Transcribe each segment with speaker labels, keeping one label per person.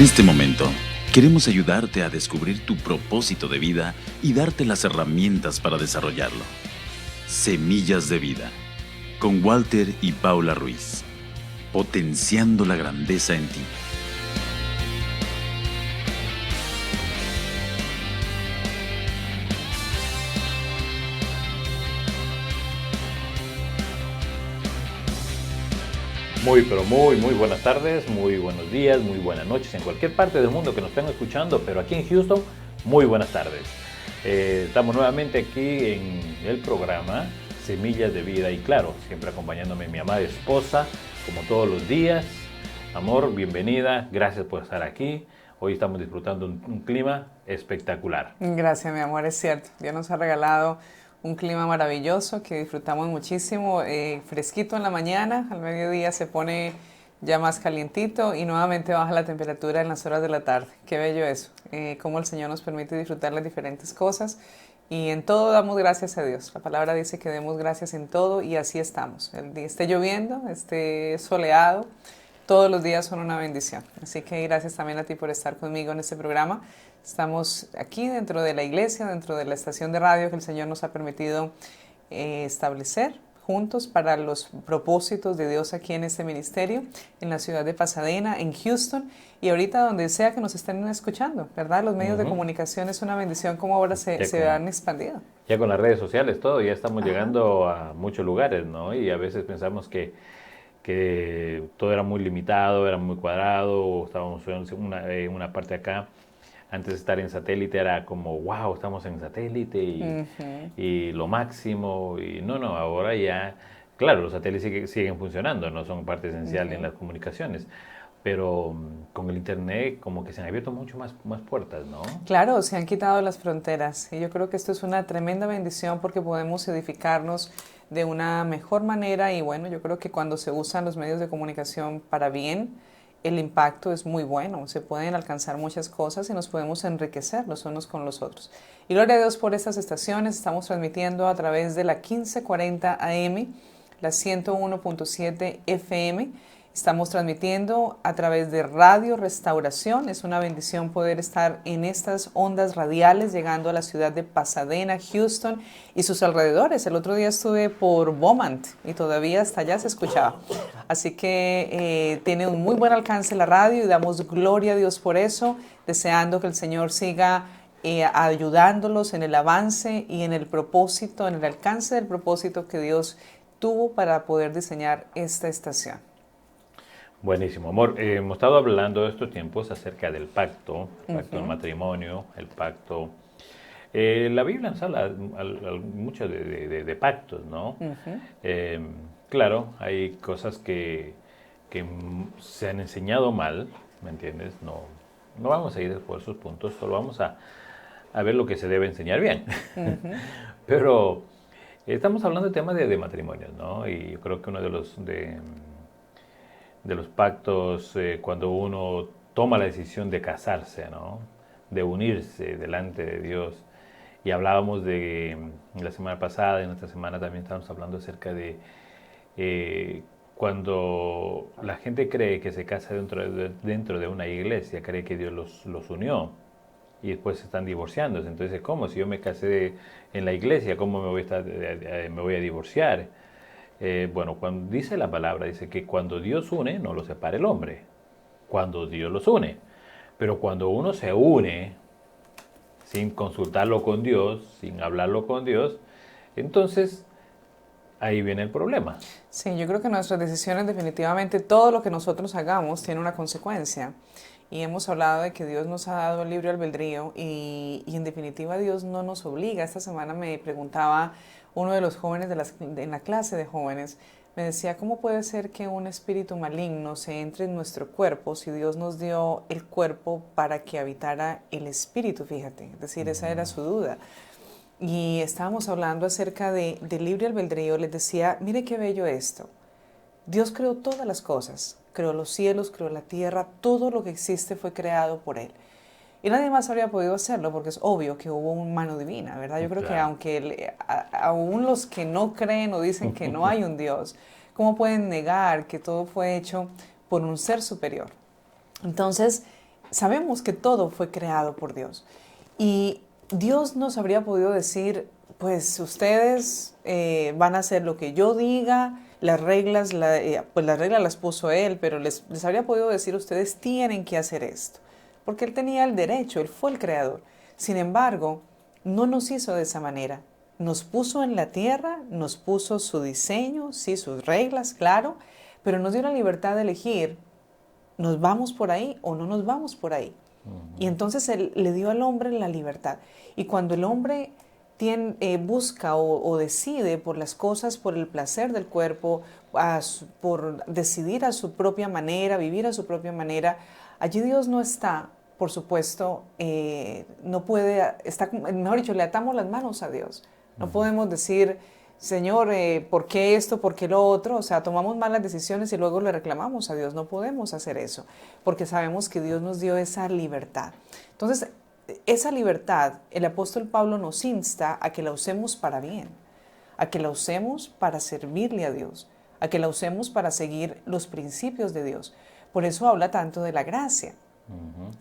Speaker 1: este momento, queremos ayudarte a descubrir tu propósito de vida y darte las herramientas para desarrollarlo. Semillas de Vida, con Walter y Paula Ruiz, potenciando la grandeza en ti.
Speaker 2: Muy buenas tardes, muy buenos días, muy buenas noches en cualquier parte del mundo que nos estén escuchando, pero aquí en Houston, muy buenas tardes. Estamos nuevamente aquí en el programa Semillas de Vida y claro, siempre acompañándome mi amada esposa, como todos los días. Amor, bienvenida, gracias por estar aquí. Hoy estamos disfrutando un clima espectacular.
Speaker 3: Gracias, mi amor, es cierto. Dios nos ha regalado un clima maravilloso que disfrutamos muchísimo, fresquito en la mañana, al mediodía se pone ya más calientito y nuevamente baja la temperatura en las horas de la tarde. Qué bello eso, cómo el Señor nos permite disfrutar las diferentes cosas y en todo damos gracias a Dios. La palabra dice que demos gracias en todo y así estamos. El día esté lloviendo, esté soleado, todos los días son una bendición. Así que gracias también a ti por estar conmigo en este programa. Estamos aquí dentro de la iglesia, dentro de la estación de radio que el Señor nos ha permitido establecer juntos para los propósitos de Dios aquí en este ministerio, en la ciudad de Pasadena, en Houston y ahorita donde sea que nos estén escuchando, ¿verdad? Los medios de comunicación es una bendición como ahora se han expandido.
Speaker 2: Ya con las redes sociales, todo, ya estamos llegando a muchos lugares, ¿no? Y a veces pensamos que todo era muy limitado, era muy cuadrado, estábamos en una parte acá. Antes de estar en satélite era como, wow, estamos en satélite y lo máximo. Y no, ahora ya, claro, los satélites siguen funcionando, no son parte esencial en las comunicaciones. Pero con el internet como que se han abierto mucho más puertas, ¿no?
Speaker 3: Claro, se han quitado las fronteras y yo creo que esto es una tremenda bendición porque podemos edificarnos de una mejor manera y bueno, yo creo que cuando se usan los medios de comunicación para bien, el impacto es muy bueno, se pueden alcanzar muchas cosas y nos podemos enriquecer los unos con los otros. Y gloria a Dios por estas estaciones, estamos transmitiendo a través de la 1540 AM, la 101.7 FM, estamos transmitiendo a través de Radio Restauración, es una bendición poder estar en estas ondas radiales llegando a la ciudad de Pasadena, Houston y sus alrededores. El otro día estuve por Beaumont y todavía hasta allá se escuchaba. Así que tiene un muy buen alcance la radio y damos gloria a Dios por eso, deseando que el Señor siga ayudándolos en el avance y en el propósito, en el alcance del propósito que Dios tuvo para poder diseñar esta estación.
Speaker 2: Buenísimo, amor. Hemos estado hablando estos tiempos acerca del pacto, el pacto del matrimonio, el pacto. La Biblia nos habla mucho de pactos, ¿no? Claro, hay cosas que se han enseñado mal, ¿me entiendes? No vamos a ir por esos puntos, solo vamos a ver lo que se debe enseñar bien. Pero estamos hablando de temas de matrimonios, ¿no? Y yo creo que uno de los pactos, cuando uno toma la decisión de casarse, ¿no? De unirse delante de Dios. Y hablábamos la semana pasada, y en esta semana también estábamos hablando acerca de cuando la gente cree que se casa dentro de una iglesia, cree que Dios los unió y después están divorciándose. Entonces, ¿cómo? Si yo me casé en la iglesia, ¿cómo me voy a divorciar? Bueno, cuando dice la palabra, dice que cuando Dios une, no lo separa el hombre. Cuando Dios los une. Pero cuando uno se une sin consultarlo con Dios, sin hablarlo con Dios, entonces ahí viene el problema.
Speaker 3: Sí, yo creo que nuestras decisiones definitivamente, todo lo que nosotros hagamos tiene una consecuencia. Y hemos hablado de que Dios nos ha dado el libre albedrío y en definitiva Dios no nos obliga. Esta semana me preguntaba uno de los jóvenes en la clase de jóvenes, me decía, ¿cómo puede ser que un espíritu maligno se entre en nuestro cuerpo si Dios nos dio el cuerpo para que habitara el espíritu? Fíjate, es decir, esa era su duda. Y estábamos hablando acerca del libre albedrío, les decía, mire qué bello esto. Dios creó todas las cosas, creó los cielos, creó la tierra, todo lo que existe fue creado por Él. Y nadie más habría podido hacerlo porque es obvio que hubo una mano divina, ¿verdad? Yo creo que aunque aún los que no creen o dicen que no hay un Dios, ¿cómo pueden negar que todo fue hecho por un ser superior? Entonces, sabemos que todo fue creado por Dios. Y Dios nos habría podido decir, pues ustedes van a hacer lo que yo diga, las reglas, pues las reglas las puso Él, pero les habría podido decir, ustedes tienen que hacer esto, porque Él tenía el derecho, Él fue el creador. Sin embargo, no nos hizo de esa manera. Nos puso en la tierra, nos puso su diseño, sí, sus reglas, claro, pero nos dio la libertad de elegir, ¿nos vamos por ahí o no nos vamos por ahí? Y entonces Él le dio al hombre la libertad. Y cuando el hombre busca o decide por las cosas, por el placer del cuerpo, por decidir a su propia manera, vivir a su propia manera, allí Dios no está, por supuesto, no puede, mejor dicho, le atamos las manos a Dios. No podemos decir, Señor, ¿por qué esto? ¿Por qué lo otro? O sea, tomamos malas decisiones y luego le reclamamos a Dios. No podemos hacer eso, porque sabemos que Dios nos dio esa libertad. Entonces, esa libertad, el apóstol Pablo nos insta a que la usemos para bien, a que la usemos para servirle a Dios, a que la usemos para seguir los principios de Dios. Por eso habla tanto de la gracia.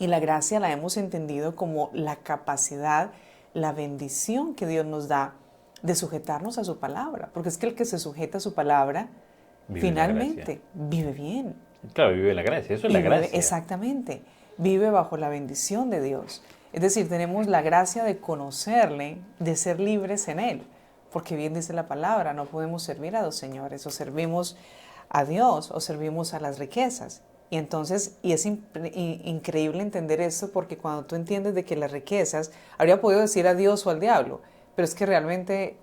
Speaker 3: Y la gracia la hemos entendido como la capacidad, la bendición que Dios nos da de sujetarnos a su palabra, porque es que el que se sujeta a su palabra, finalmente vive bien.
Speaker 2: Claro, vive la gracia, eso es la gracia.
Speaker 3: Exactamente, vive bajo la bendición de Dios. Es decir, tenemos la gracia de conocerle, de ser libres en Él, porque bien dice la palabra, no podemos servir a dos señores, o servimos a Dios o servimos a las riquezas. Y entonces, es increíble entender esto, porque cuando tú entiendes de que las riquezas, habría podido decir a Dios o al diablo, pero es que realmente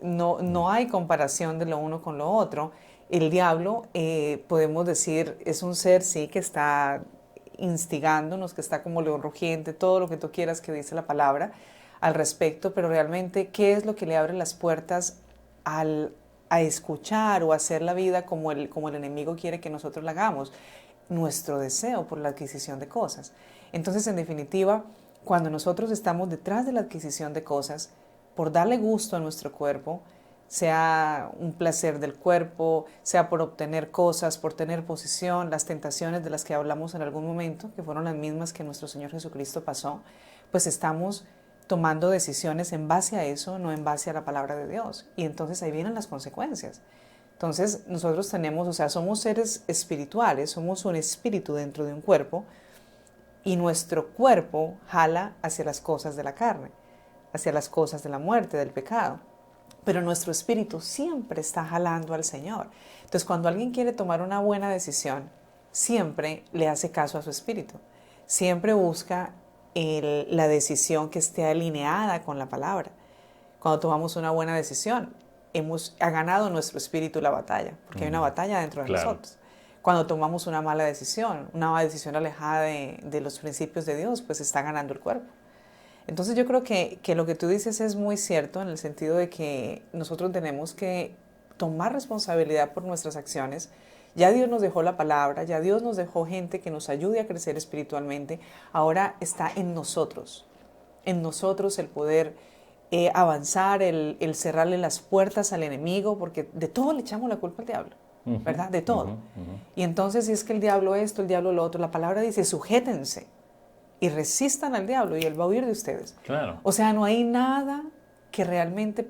Speaker 3: no hay comparación de lo uno con lo otro. El diablo, podemos decir, es un ser, sí, que está instigándonos, que está como león rugiente, todo lo que tú quieras que dice la palabra al respecto, pero realmente, ¿qué es lo que le abre las puertas a escuchar o a hacer la vida como el enemigo quiere que nosotros la hagamos? Nuestro deseo por la adquisición de cosas. Entonces, en definitiva, cuando nosotros estamos detrás de la adquisición de cosas, por darle gusto a nuestro cuerpo, sea un placer del cuerpo, sea por obtener cosas, por tener posición, las tentaciones de las que hablamos en algún momento, que fueron las mismas que nuestro Señor Jesucristo pasó, pues estamos tomando decisiones en base a eso, no en base a la palabra de Dios. Y entonces ahí vienen las consecuencias. Entonces nosotros somos seres espirituales, somos un espíritu dentro de un cuerpo, y nuestro cuerpo jala hacia las cosas de la carne, hacia las cosas de la muerte, del pecado. Pero nuestro espíritu siempre está jalando al Señor. Entonces, cuando alguien quiere tomar una buena decisión, siempre le hace caso a su espíritu. Siempre busca la decisión que esté alineada con la palabra. Cuando tomamos una buena decisión, ha ganado nuestro espíritu la batalla, porque hay una batalla dentro de nosotros. Cuando tomamos una mala decisión, alejada de los principios de Dios, pues está ganando el cuerpo. Entonces yo creo que lo que tú dices es muy cierto, en el sentido de que nosotros tenemos que tomar responsabilidad por nuestras acciones. Ya Dios nos dejó la palabra, ya Dios nos dejó gente que nos ayude a crecer espiritualmente. Ahora está en nosotros el poder avanzar, el cerrarle las puertas al enemigo, porque de todo le echamos la culpa al diablo, ¿verdad? De todo. Y entonces, si es que el diablo esto, el diablo lo otro, la palabra dice, sujétense y resistan al diablo y él va a huir de ustedes.
Speaker 2: Claro.
Speaker 3: O sea, no hay nada que realmente,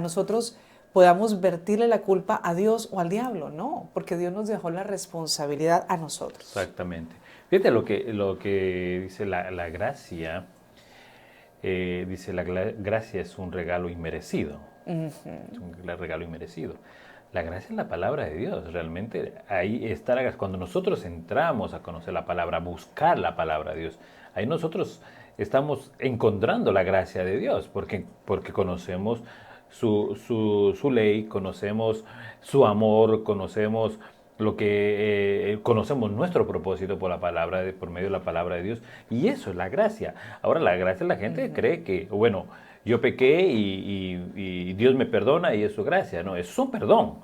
Speaker 3: nosotros podamos vertirle la culpa a Dios o al diablo, no, porque Dios nos dejó la responsabilidad a nosotros.
Speaker 2: Exactamente. Fíjate lo que dice la gracia. Dice, la gracia es un regalo inmerecido. Es un regalo inmerecido. La gracia es la palabra de Dios. Realmente ahí está la gracia. Cuando nosotros entramos a conocer la palabra, a buscar la palabra de Dios, ahí nosotros estamos encontrando la gracia de Dios, porque conocemos su ley, conocemos su amor, conocemos conocemos nuestro propósito por medio de la palabra de Dios, y eso es la gracia. Ahora, la gracia, la gente cree que, bueno, yo pequé y Dios me perdona y es su gracia. No, es un perdón.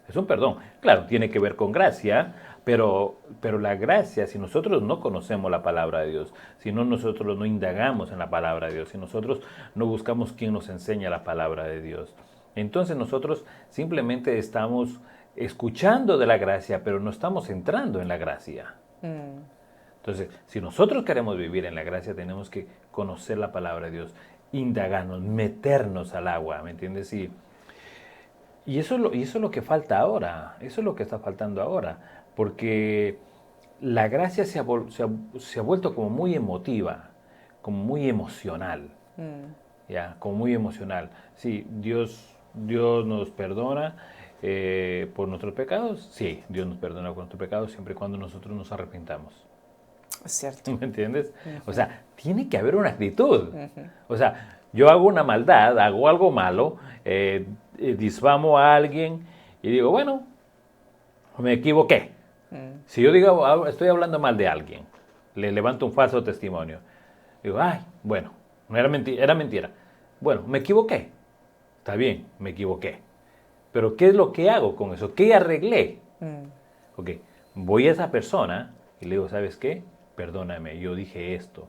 Speaker 2: Es un perdón. Claro, tiene que ver con gracia, pero la gracia, si nosotros no conocemos la palabra de Dios, si nosotros no indagamos en la palabra de Dios, si nosotros no buscamos quién nos enseña la palabra de Dios, entonces nosotros simplemente estamos escuchando de la gracia, pero no estamos entrando en la gracia. Entonces, si nosotros queremos vivir en la gracia, tenemos que conocer la palabra de Dios, indagarnos, meternos al agua, ¿me entiendes? Y eso es lo que falta ahora, eso es lo que está faltando ahora, porque la gracia se ha vuelto como muy emotiva, como muy emocional, ¿ya? Como muy emocional. Sí, Dios nos perdona por nuestros pecados, sí, Dios nos perdona por nuestros pecados siempre y cuando nosotros nos arrepintamos.
Speaker 3: Es cierto.
Speaker 2: ¿Me entiendes? O sea, tiene que haber una actitud. O sea, yo hago una maldad, hago algo malo, difamo a alguien y digo, bueno, me equivoqué. Si yo digo, estoy hablando mal de alguien, le levanto un falso testimonio, digo, ay, bueno, no era mentira, era mentira. Bueno, me equivoqué. Está bien, me equivoqué. Pero ¿qué es lo que hago con eso? ¿Qué arreglé? Ok, voy a esa persona y le digo, ¿sabes qué? Perdóname, yo dije esto,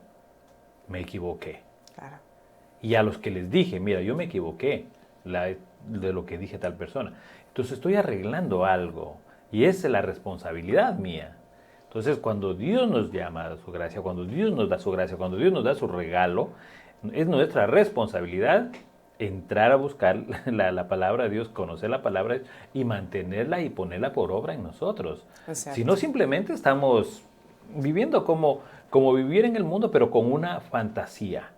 Speaker 2: me equivoqué.
Speaker 3: Claro.
Speaker 2: Y a los que les dije, mira, yo me equivoqué de lo que dije a tal persona. Entonces estoy arreglando algo y esa es la responsabilidad mía. Entonces cuando Dios nos llama a su gracia, cuando Dios nos da su gracia, cuando Dios nos da su regalo, es nuestra responsabilidad entrar a buscar la palabra de Dios, conocer la palabra de Dios y mantenerla y ponerla por obra en nosotros. Si no, simplemente estamos viviendo como vivir en el mundo, pero con una fantasía,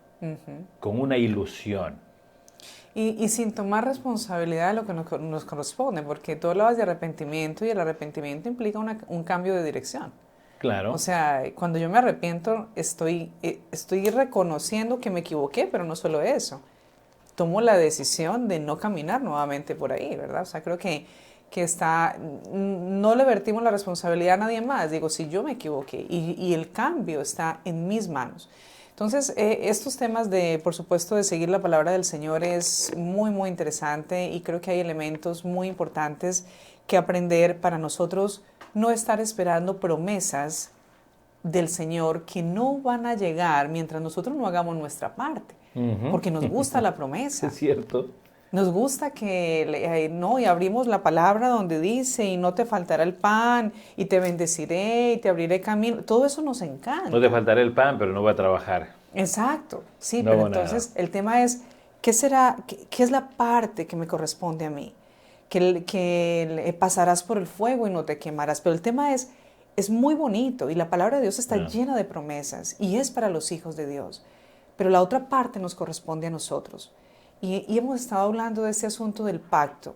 Speaker 2: con una ilusión.
Speaker 3: Y sin tomar responsabilidad de lo que nos corresponde, porque tú hablabas de arrepentimiento y el arrepentimiento implica un cambio de dirección.
Speaker 2: Claro.
Speaker 3: O sea, cuando yo me arrepiento, estoy reconociendo que me equivoqué, pero no solo eso. Tomo la decisión de no caminar nuevamente por ahí, ¿verdad? O sea, creo que no le vertimos la responsabilidad a nadie más. Digo, si yo me equivoqué y el cambio está en mis manos. Entonces, estos temas por supuesto, de seguir la palabra del Señor es muy, muy interesante y creo que hay elementos muy importantes que aprender para nosotros no estar esperando promesas del Señor que no van a llegar mientras nosotros no hagamos nuestra parte, porque nos gusta la promesa.
Speaker 2: Es cierto.
Speaker 3: Nos gusta y abrimos la palabra donde dice, y no te faltará el pan, y te bendeciré, y te abriré camino. Todo eso nos encanta.
Speaker 2: No te faltará el pan, pero no voy a trabajar.
Speaker 3: Exacto, sí,
Speaker 2: no
Speaker 3: pero entonces el tema es, ¿qué es la parte que me corresponde a mí? Que pasarás por el fuego y no te quemarás. Pero el tema es muy bonito, y la palabra de Dios está llena de promesas, y es para los hijos de Dios. Pero la otra parte nos corresponde a nosotros. Y hemos estado hablando de este asunto del pacto.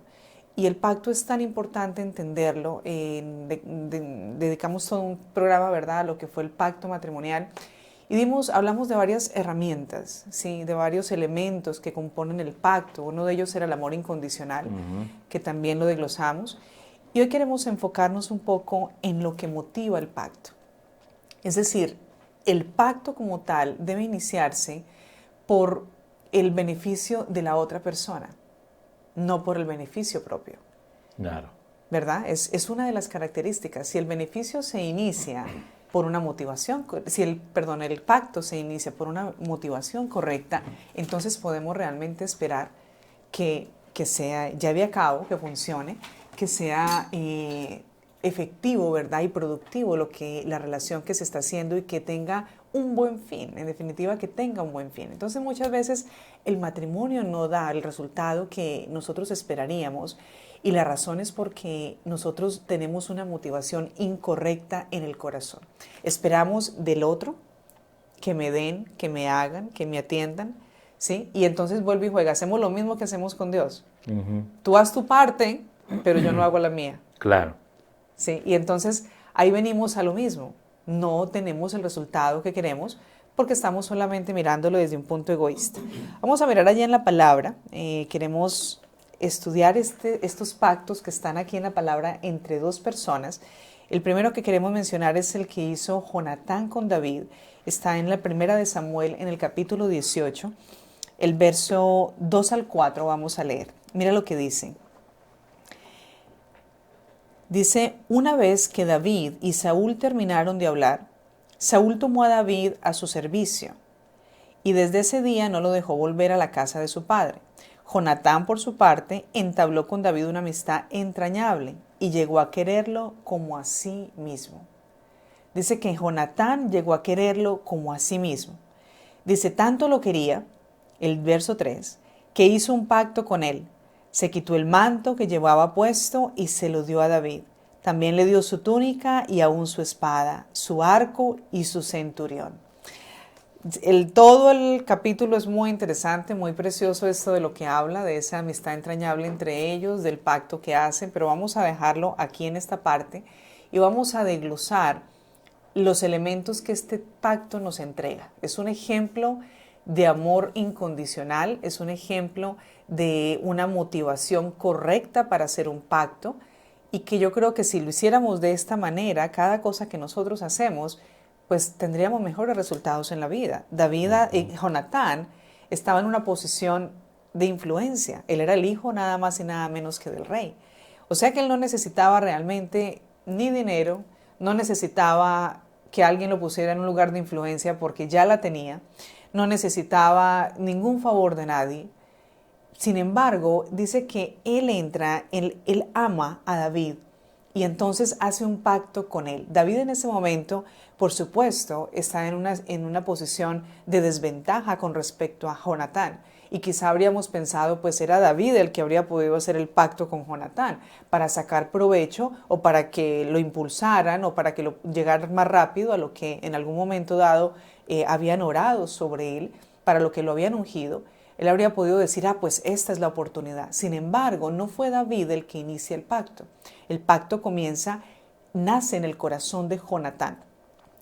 Speaker 3: Y el pacto es tan importante entenderlo. Dedicamos todo un programa, ¿verdad?, a lo que fue el pacto matrimonial. Y hablamos de varias herramientas, ¿sí?, de varios elementos que componen el pacto. Uno de ellos era el amor incondicional, que también lo desglosamos. Y hoy queremos enfocarnos un poco en lo que motiva el pacto. Es decir, el pacto como tal debe iniciarse por el beneficio de la otra persona, no por el beneficio propio.
Speaker 2: Claro.
Speaker 3: ¿Verdad? Es una de las características. Si el beneficio se inicia por una motivación, el pacto se inicia por una motivación correcta, entonces podemos realmente esperar que sea, lleve a cabo, que funcione, que sea efectivo, ¿verdad?, y productivo la relación que se está haciendo y que tenga un buen fin, en definitiva que tenga un buen fin. Entonces muchas veces el matrimonio no da el resultado que nosotros esperaríamos, y la razón es porque nosotros tenemos una motivación incorrecta en el corazón. Esperamos del otro que me den, que me hagan, que me atiendan, ¿sí? Y entonces vuelve y juega. Hacemos lo mismo que hacemos con Dios. Tú haz tu parte, pero yo no hago la mía.
Speaker 2: Claro.
Speaker 3: ¿Sí? Y entonces ahí venimos a lo mismo. No tenemos el resultado que queremos porque estamos solamente mirándolo desde un punto egoísta. Vamos a mirar allá en la palabra. Queremos estudiar estos pactos que están aquí en la palabra entre dos personas. El primero que queremos mencionar es el que hizo Jonatán con David. Está en la primera de Samuel, en el capítulo 18, el verso 2 al 4 vamos a leer. Mira lo que dice. Dice, una vez que David y Saúl terminaron de hablar, Saúl tomó a David a su servicio, y desde ese día no lo dejó volver a la casa de su padre. Jonatán, por su parte, entabló con David una amistad entrañable y llegó a quererlo como a sí mismo. Dice que Jonatán llegó a quererlo como a sí mismo. Dice, tanto lo quería, el verso 3, que hizo un pacto con él. Se quitó el manto que llevaba puesto y se lo dio a David. También le dio su túnica y aún su espada, su arco y su centurión. Todo el capítulo es muy interesante, muy precioso esto de lo que habla, de esa amistad entrañable entre ellos, del pacto que hacen, pero vamos a dejarlo aquí en esta parte y vamos a desglosar los elementos que este pacto nos entrega. Es un ejemplo de amor incondicional, es un ejemplo de una motivación correcta para hacer un pacto y que yo creo que si lo hiciéramos de esta manera, cada cosa que nosotros hacemos, pues tendríamos mejores resultados en la vida. Jonatán estaba en una posición de influencia. Él era el hijo nada más y nada menos que del rey. O sea que él no necesitaba realmente ni dinero, no necesitaba que alguien lo pusiera en un lugar de influencia porque ya la tenía, no necesitaba ningún favor de nadie. Sin embargo, dice que él ama a David y entonces hace un pacto con él. David en ese momento, por supuesto, está en una posición de desventaja con respecto a Jonatán. Y quizá habríamos pensado, pues era David el que habría podido hacer el pacto con Jonatán para sacar provecho o para que lo impulsaran o para que lo llegara más rápido a lo que en algún momento dado habían orado sobre él, para lo que lo habían ungido. Él habría podido decir, pues esta es la oportunidad. Sin embargo, no fue David el que inicia el pacto. El pacto nace en el corazón de Jonatán.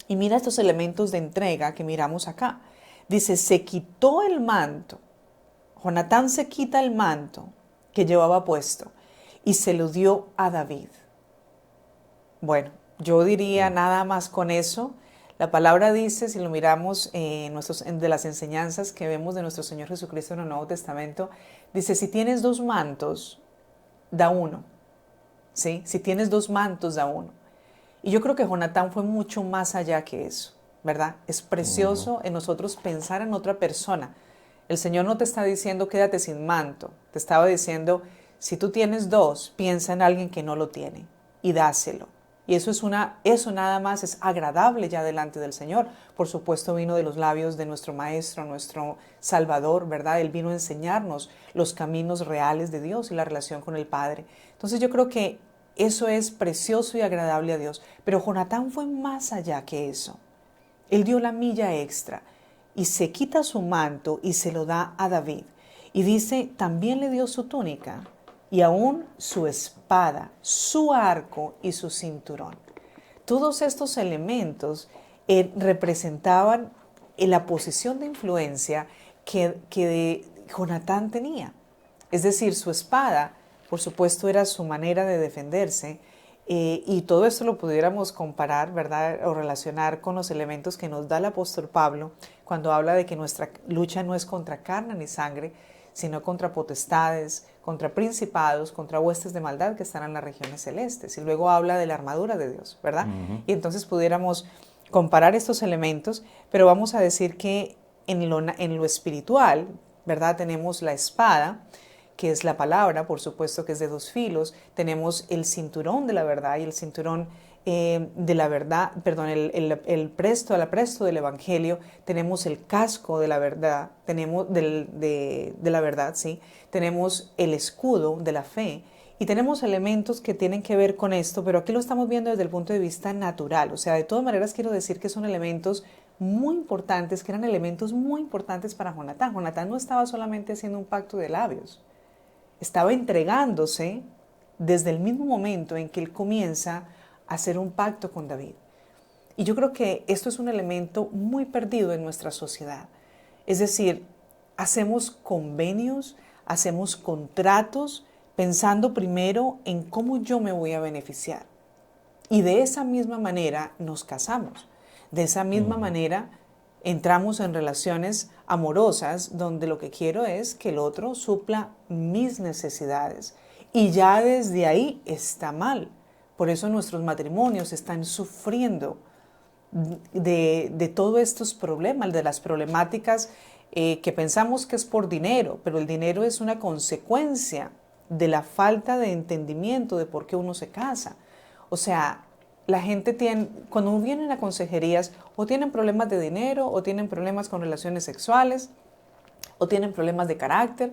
Speaker 3: Y mira estos elementos de entrega que miramos acá. Dice, se quitó el manto. Jonatán se quita el manto que llevaba puesto y se lo dio a David. Bueno, yo diría nada más con eso. La palabra dice, si lo miramos de las enseñanzas que vemos de nuestro Señor Jesucristo en el Nuevo Testamento, dice, si tienes 2 mantos, da uno. ¿Sí? Si tienes 2 mantos, da uno. Y yo creo que Jonatán fue mucho más allá que eso, ¿verdad? Es precioso en nosotros pensar en otra persona. El Señor no te está diciendo quédate sin manto, te estaba diciendo si tú tienes 2, piensa en alguien que no lo tiene y dáselo. Y eso nada más es agradable ya delante del Señor. Por supuesto vino de los labios de nuestro Maestro, nuestro Salvador, ¿verdad? Él vino a enseñarnos los caminos reales de Dios y la relación con el Padre. Entonces yo creo que eso es precioso y agradable a Dios. Pero Jonatán fue más allá que eso. Él dio la milla extra y se quita su manto y se lo da a David. Y dice, también le dio su túnica y aún su espada, su arco y su cinturón. Todos estos elementos representaban la posición de influencia que Jonatán tenía. Es decir, su espada, por supuesto, era su manera de defenderse. Y todo esto lo pudiéramos comparar, ¿verdad? O relacionar con los elementos que nos da el apóstol Pablo cuando habla de que nuestra lucha no es contra carne ni sangre, sino contra potestades, contra principados, contra huestes de maldad que están en las regiones celestes. Y luego habla de la armadura de Dios, ¿verdad? Y entonces pudiéramos comparar estos elementos, pero vamos a decir que en lo espiritual, ¿verdad? Tenemos la espada, que es la palabra, por supuesto que es de 2 filos, tenemos el cinturón de la verdad y el cinturón de la verdad, perdón, el presto del evangelio, tenemos el casco de la verdad, tenemos de la verdad, sí, tenemos el escudo de la fe y tenemos elementos que tienen que ver con esto, pero aquí lo estamos viendo desde el punto de vista natural, o sea, de todas maneras quiero decir que son elementos muy importantes, que eran elementos muy importantes para Jonatán. Jonatán no estaba solamente haciendo un pacto de labios, estaba entregándose desde el mismo momento en que él comienza a hacer un pacto con David. Y yo creo que esto es un elemento muy perdido en nuestra sociedad. Es decir, hacemos convenios, hacemos contratos pensando primero en cómo yo me voy a beneficiar. Y de esa misma manera nos casamos. De esa misma manera entramos en relaciones amorosas donde lo que quiero es que el otro supla mis necesidades. Y ya desde ahí está mal. Por eso nuestros matrimonios están sufriendo de todos estos problemas, de las problemáticas que pensamos que es por dinero, pero el dinero es una consecuencia de la falta de entendimiento de por qué uno se casa. O sea, la gente tiene, cuando vienen a consejerías, o tienen problemas de dinero, o tienen problemas con relaciones sexuales, o tienen problemas de carácter,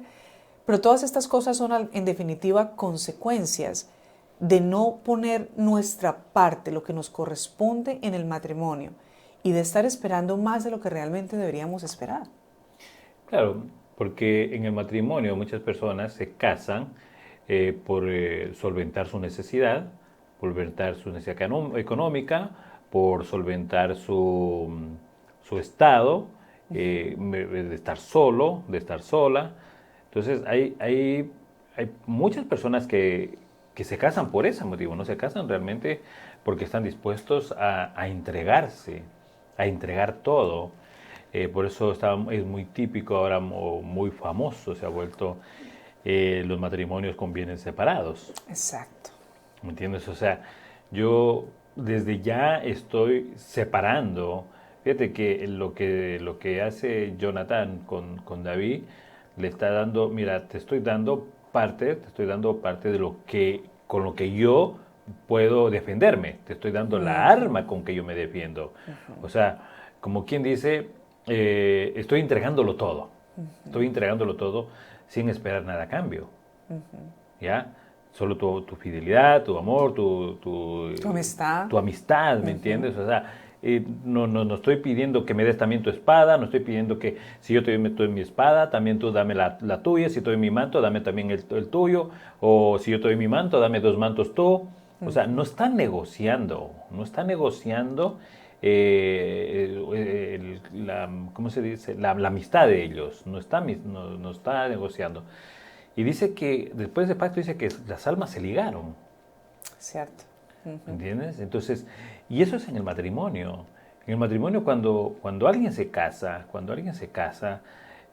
Speaker 3: pero todas estas cosas son en definitiva consecuencias de no poner nuestra parte, lo que nos corresponde en el matrimonio, y de estar esperando más de lo que realmente deberíamos esperar.
Speaker 2: Claro, porque en el matrimonio muchas personas se casan por solventar su necesidad, por solventar su necesidad económica, por solventar su estado, de estar solo, de estar sola. Entonces hay muchas personas que se casan por ese motivo, no se casan realmente porque están dispuestos a entregarse, a entregar todo. Por eso es muy típico ahora, o muy famoso se ha vuelto los matrimonios con bienes separados.
Speaker 3: Exacto.
Speaker 2: ¿Me entiendes? O sea, yo desde ya estoy separando. Fíjate que lo que hace Jonathan con David, le está dando, mira, te estoy dando parte de lo que, con lo que yo puedo defenderme. Te estoy dando la arma con que yo me defiendo. O sea, como quien dice, estoy entregándolo todo. Estoy entregándolo todo sin esperar nada a cambio. ¿Ya? Solo tu fidelidad, tu amor, tu
Speaker 3: amistad.
Speaker 2: Tu amistad, ¿me entiendes? O sea, no estoy pidiendo que me des también tu espada, no estoy pidiendo que si yo te doy mi espada, también tú dame la tuya, si te doy mi manto, dame también el tuyo, o si yo te doy mi manto, dame 2 mantos tú. O sea, no está negociando, ¿cómo se dice? La amistad de ellos, no está negociando. Y dice que, después de pacto, dice que las almas se ligaron.
Speaker 3: Cierto.
Speaker 2: ¿Entiendes? Entonces, y eso es en el matrimonio. En el matrimonio, cuando alguien se casa,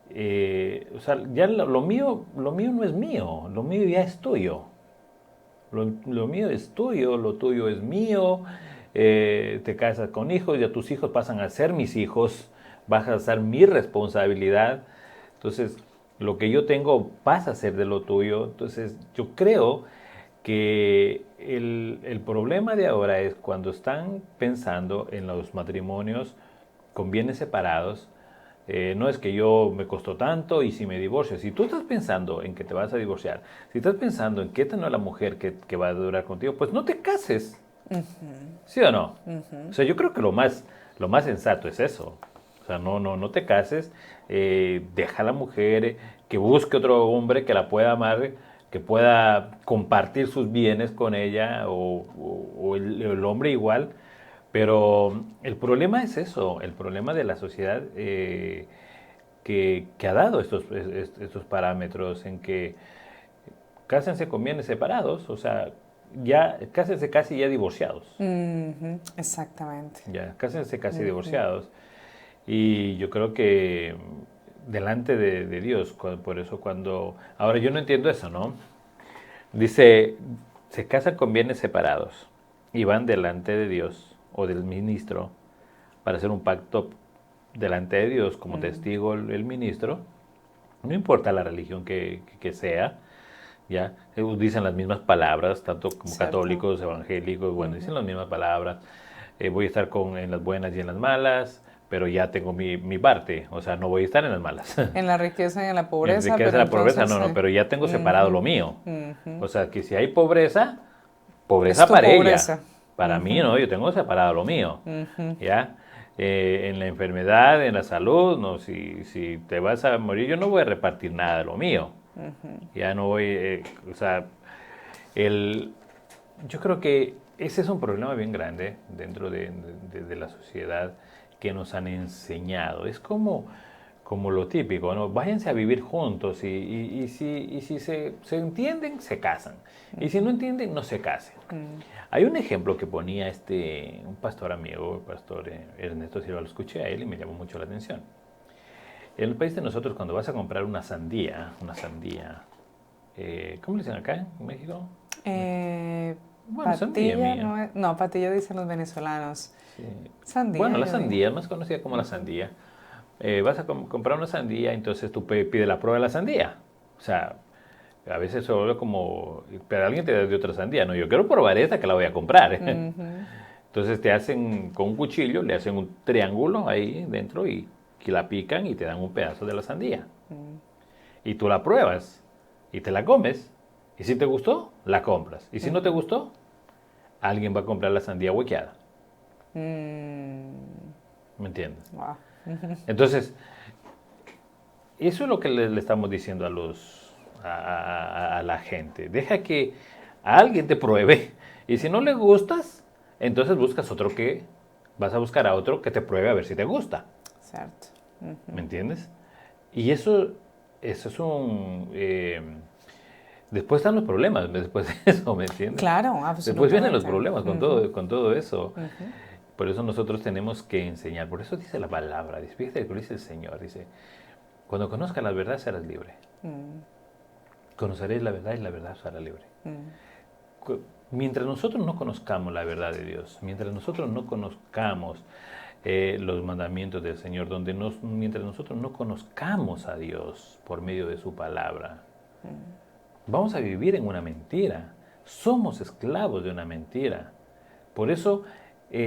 Speaker 2: o sea, ya lo mío no es mío, lo mío ya es tuyo. Lo mío es tuyo, lo tuyo es mío. Te casas con hijos, ya tus hijos pasan a ser mis hijos, vas a ser mi responsabilidad. Entonces, lo que yo tengo pasa a ser de lo tuyo. Entonces, yo creo que el problema de ahora es cuando están pensando en los matrimonios con bienes separados. No es que yo me costó tanto y si me divorcio. Si tú estás pensando en que te vas a divorciar, si estás pensando en que esta no es la mujer que va a durar contigo, pues no te cases. ¿Sí o no? O sea, yo creo que lo más sensato es eso. O sea, no te cases, deja a la mujer que busque otro hombre que la pueda amar, que pueda compartir sus bienes con ella, o el hombre igual. Pero el problema es eso, el problema de la sociedad que ha dado estos parámetros en que cásense con bienes separados, o sea, ya cásense casi ya divorciados.
Speaker 3: Exactamente.
Speaker 2: Ya, cásense casi divorciados. Y yo creo que delante de Dios, por eso ahora yo no entiendo eso, ¿no? Dice, se casan con bienes separados y van delante de Dios o del ministro para hacer un pacto delante de Dios como testigo el ministro, no importa la religión que sea, ya dicen las mismas palabras, tanto como católicos, evangélicos, bueno, dicen las mismas palabras. Voy a estar en las buenas y en las malas, pero ya tengo mi parte, o sea, no voy a estar en las malas.
Speaker 3: En la riqueza y en la pobreza.
Speaker 2: En la riqueza y en la pobreza, no, pero ya tengo separado lo mío. O sea, que si hay pobreza para
Speaker 3: pobreza.
Speaker 2: ella. Para mí, no, yo tengo separado lo mío. ¿Ya? En la enfermedad, en la salud, no, si te vas a morir, yo no voy a repartir nada de lo mío. Ya no voy, o sea, yo creo que ese es un problema bien grande dentro de la sociedad que nos han enseñado. Es como lo típico, ¿no? Váyanse a vivir juntos y si se entienden, se casan. Y si no entienden, no se casen. Hay un ejemplo que ponía un pastor amigo, el pastor Ernesto Silva, lo escuché a él y me llamó mucho la atención. En el país de nosotros, cuando vas a comprar una sandía, ¿cómo le dicen acá en México?
Speaker 3: Bueno, patilla, patilla dicen los venezolanos.
Speaker 2: Sí.
Speaker 3: Sandía.
Speaker 2: Bueno, la sandía, más conocida como la sandía. Vas a comprar una sandía, entonces tú pides la prueba de la sandía. O sea, a veces se vuelve como, pero alguien te da de otra sandía. No, yo quiero probar esta que la voy a comprar. Entonces te hacen con un cuchillo, le hacen un triángulo ahí dentro y la pican y te dan un pedazo de la sandía. Y tú la pruebas y te la comes. Y si te gustó, la compras. Y si no te gustó, alguien va a comprar la sandía huequeada. ¿Me entiendes?
Speaker 3: Wow.
Speaker 2: Entonces, eso es lo que le estamos diciendo a la gente. Deja que alguien te pruebe. Y si no le gustas, entonces vas a buscar a otro que te pruebe a ver si te gusta.
Speaker 3: Cierto.
Speaker 2: ¿Me entiendes? Y eso es después están los problemas, después de eso, ¿me entiendes?
Speaker 3: Claro, absolutamente.
Speaker 2: Después vienen los problemas con todo eso. Por eso nosotros tenemos que enseñar. Por eso dice la palabra, fíjate lo que dice el Señor. Dice, cuando conozcas la verdad serás libre. Conoceréis la verdad y la verdad os hará libre. Mientras nosotros no conozcamos la verdad de Dios, mientras nosotros no conozcamos los mandamientos del Señor, mientras nosotros no conozcamos a Dios por medio de su palabra, vamos a vivir en una mentira. Somos esclavos de una mentira. Por eso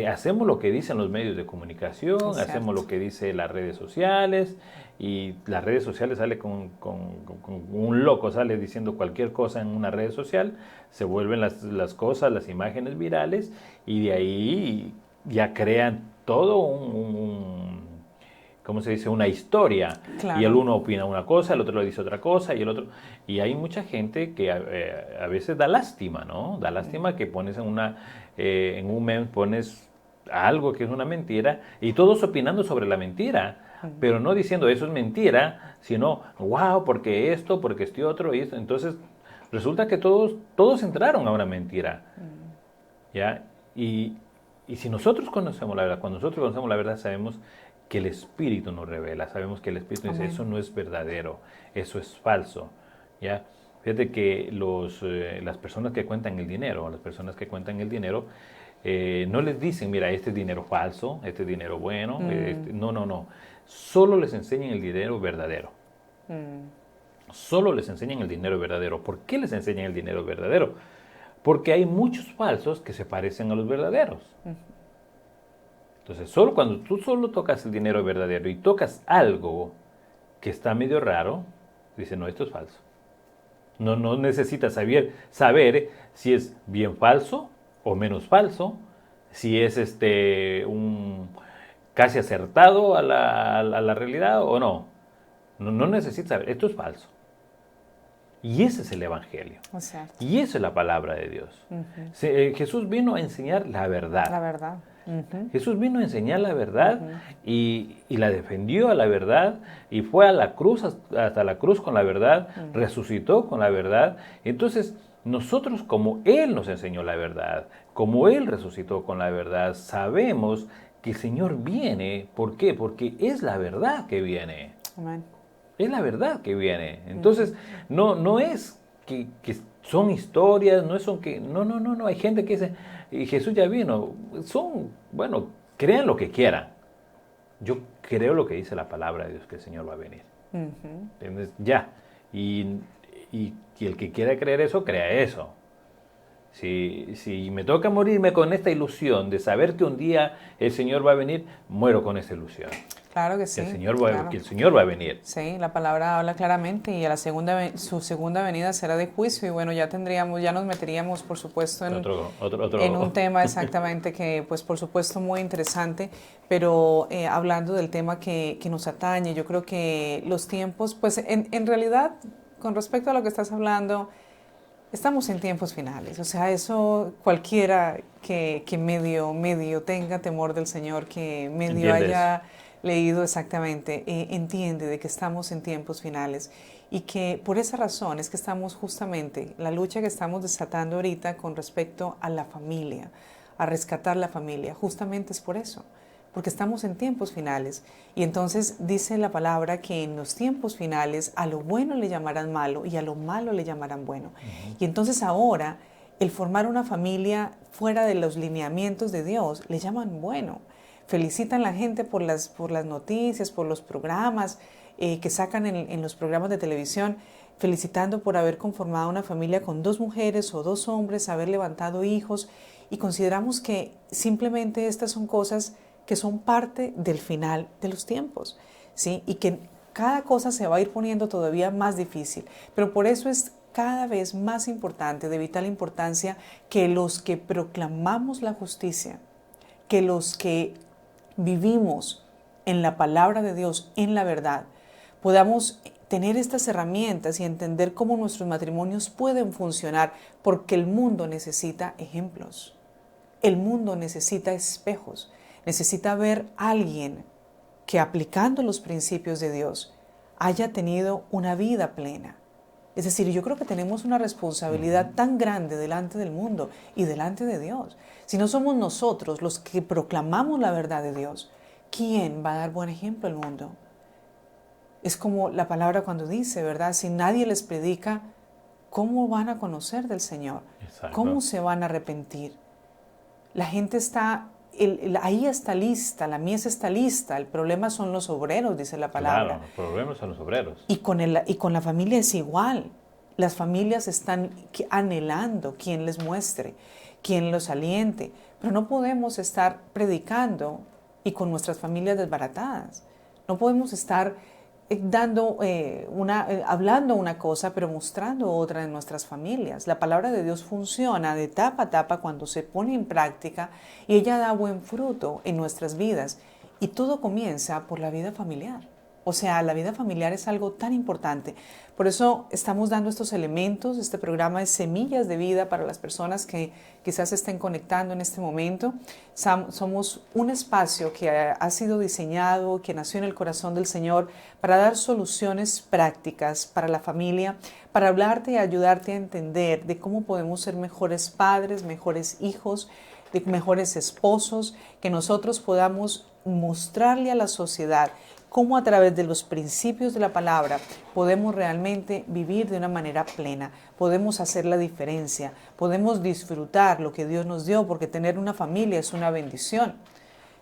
Speaker 2: hacemos lo que dicen los medios de comunicación, hacemos lo que dicen las redes sociales, y las redes sociales sale con un loco, sale diciendo cualquier cosa en una red social, se vuelven las cosas, las imágenes virales, y de ahí ya crean todo ¿cómo se dice? Una historia. Claro. Y el uno opina una cosa, el otro le dice otra cosa, y el otro... Y hay mucha gente que a veces da lástima, ¿no? Da lástima que pones en un meme, pones algo que es una mentira, y todos opinando sobre la mentira, pero no diciendo eso es mentira, sino, wow, porque esto, porque este otro, y esto. Entonces, resulta que todos entraron a una mentira. ¿Ya? Y si nosotros conocemos la verdad, cuando nosotros conocemos la verdad, sabemos que el Espíritu nos revela, sabemos que el Espíritu dice, eso no es verdadero, eso es falso, ¿ya? Fíjate que las personas que cuentan el dinero, no les dicen, mira, este es dinero falso, este es dinero bueno, no, solo les enseñan el dinero verdadero. Solo les enseñan el dinero verdadero. ¿Por qué les enseñan el dinero verdadero? Porque hay muchos falsos que se parecen a los verdaderos. Entonces, cuando tú solo tocas el dinero verdadero y tocas algo que está medio raro, dice, no, esto es falso. No necesitas saber si es bien falso o menos falso, si es casi acertado a la realidad o no. No necesitas saber, esto es falso. Y ese es el Evangelio.
Speaker 3: Exacto.
Speaker 2: Y esa es la palabra de Dios. Jesús vino a enseñar la verdad.
Speaker 3: La verdad.
Speaker 2: Jesús vino a enseñar la verdad y la defendió a la verdad y fue a la cruz, hasta la cruz con la verdad, resucitó con la verdad. Entonces, nosotros, como Él nos enseñó la verdad, como Él resucitó con la verdad, sabemos que el Señor viene. ¿Por qué? Porque es la verdad que viene.
Speaker 3: Amén.
Speaker 2: Es la verdad que viene. Entonces, no es que son historias, no, hay gente que dice, y Jesús ya vino, crean lo que quieran. Yo creo lo que dice la palabra de Dios, que el Señor va a venir. ¿Entiendes? Ya. Y el que quiera creer eso, crea eso. Si me toca morirme con esta ilusión de saber que un día el Señor va a venir, muero con esa ilusión.
Speaker 3: Claro que sí.
Speaker 2: Que el Señor va a venir.
Speaker 3: Sí, la palabra habla claramente y su segunda venida será de juicio y bueno, ya nos meteríamos por supuesto en un tema exactamente que pues por supuesto muy interesante, pero hablando del tema que nos atañe, yo creo que los tiempos, pues en realidad con respecto a lo que estás hablando, estamos en tiempos finales, o sea, eso cualquiera que medio tenga temor del Señor, que medio haya leído exactamente, entiende de que estamos en tiempos finales y que por esa razón es que estamos justamente, la lucha que estamos desatando ahorita con respecto a la familia, a rescatar la familia, justamente es por eso, porque estamos en tiempos finales y entonces dice la palabra que en los tiempos finales a lo bueno le llamarán malo y a lo malo le llamarán bueno. Y entonces ahora el formar una familia fuera de los lineamientos de Dios le llaman bueno. felicitan a la gente por las noticias, por los programas que sacan en los programas de televisión, felicitando por haber conformado una familia con 2 mujeres o 2 hombres, haber levantado hijos, y consideramos que simplemente estas son cosas que son parte del final de los tiempos, ¿sí? Y que cada cosa se va a ir poniendo todavía más difícil, pero por eso es cada vez más importante, de vital importancia, que los que proclamamos la justicia, que los que vivimos en la palabra de Dios, en la verdad, podamos tener estas herramientas y entender cómo nuestros matrimonios pueden funcionar, porque el mundo necesita ejemplos, el mundo necesita espejos, necesita ver a alguien que aplicando los principios de Dios haya tenido una vida plena. Es decir, yo creo que tenemos una responsabilidad tan grande delante del mundo y delante de Dios. Si no somos nosotros los que proclamamos la verdad de Dios, ¿quién va a dar buen ejemplo al mundo? Es como la palabra cuando dice, ¿verdad? Si nadie les predica, ¿cómo van a conocer del Señor?
Speaker 2: Exacto.
Speaker 3: ¿Cómo se van a arrepentir? La gente está, ahí está lista, la mies está lista, el problema son los obreros, dice la palabra.
Speaker 2: Claro, el problema son los obreros.
Speaker 3: Y con la familia es igual. Las familias están anhelando quien les muestre, quien los aliente, pero no podemos estar predicando y con nuestras familias desbaratadas. No podemos estar hablando una cosa, pero mostrando otra en nuestras familias. La palabra de Dios funciona de tapa a tapa cuando se pone en práctica, y ella da buen fruto en nuestras vidas. Y todo comienza por la vida familiar. O sea, la vida familiar es algo tan importante. Por eso estamos dando estos elementos. Este programa es Semillas de Vida para las personas que quizás se estén conectando en este momento. Somos un espacio que ha sido diseñado, que nació en el corazón del Señor para dar soluciones prácticas para la familia, para hablarte y ayudarte a entender de cómo podemos ser mejores padres, mejores hijos, de mejores esposos, que nosotros podamos mostrarle a la sociedad cómo a través de los principios de la palabra podemos realmente vivir de una manera plena, podemos hacer la diferencia, podemos disfrutar lo que Dios nos dio, porque tener una familia es una bendición.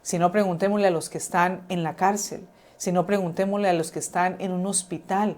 Speaker 3: Si no, preguntémosle a los que están en la cárcel, si no, preguntémosle a los que están en un hospital,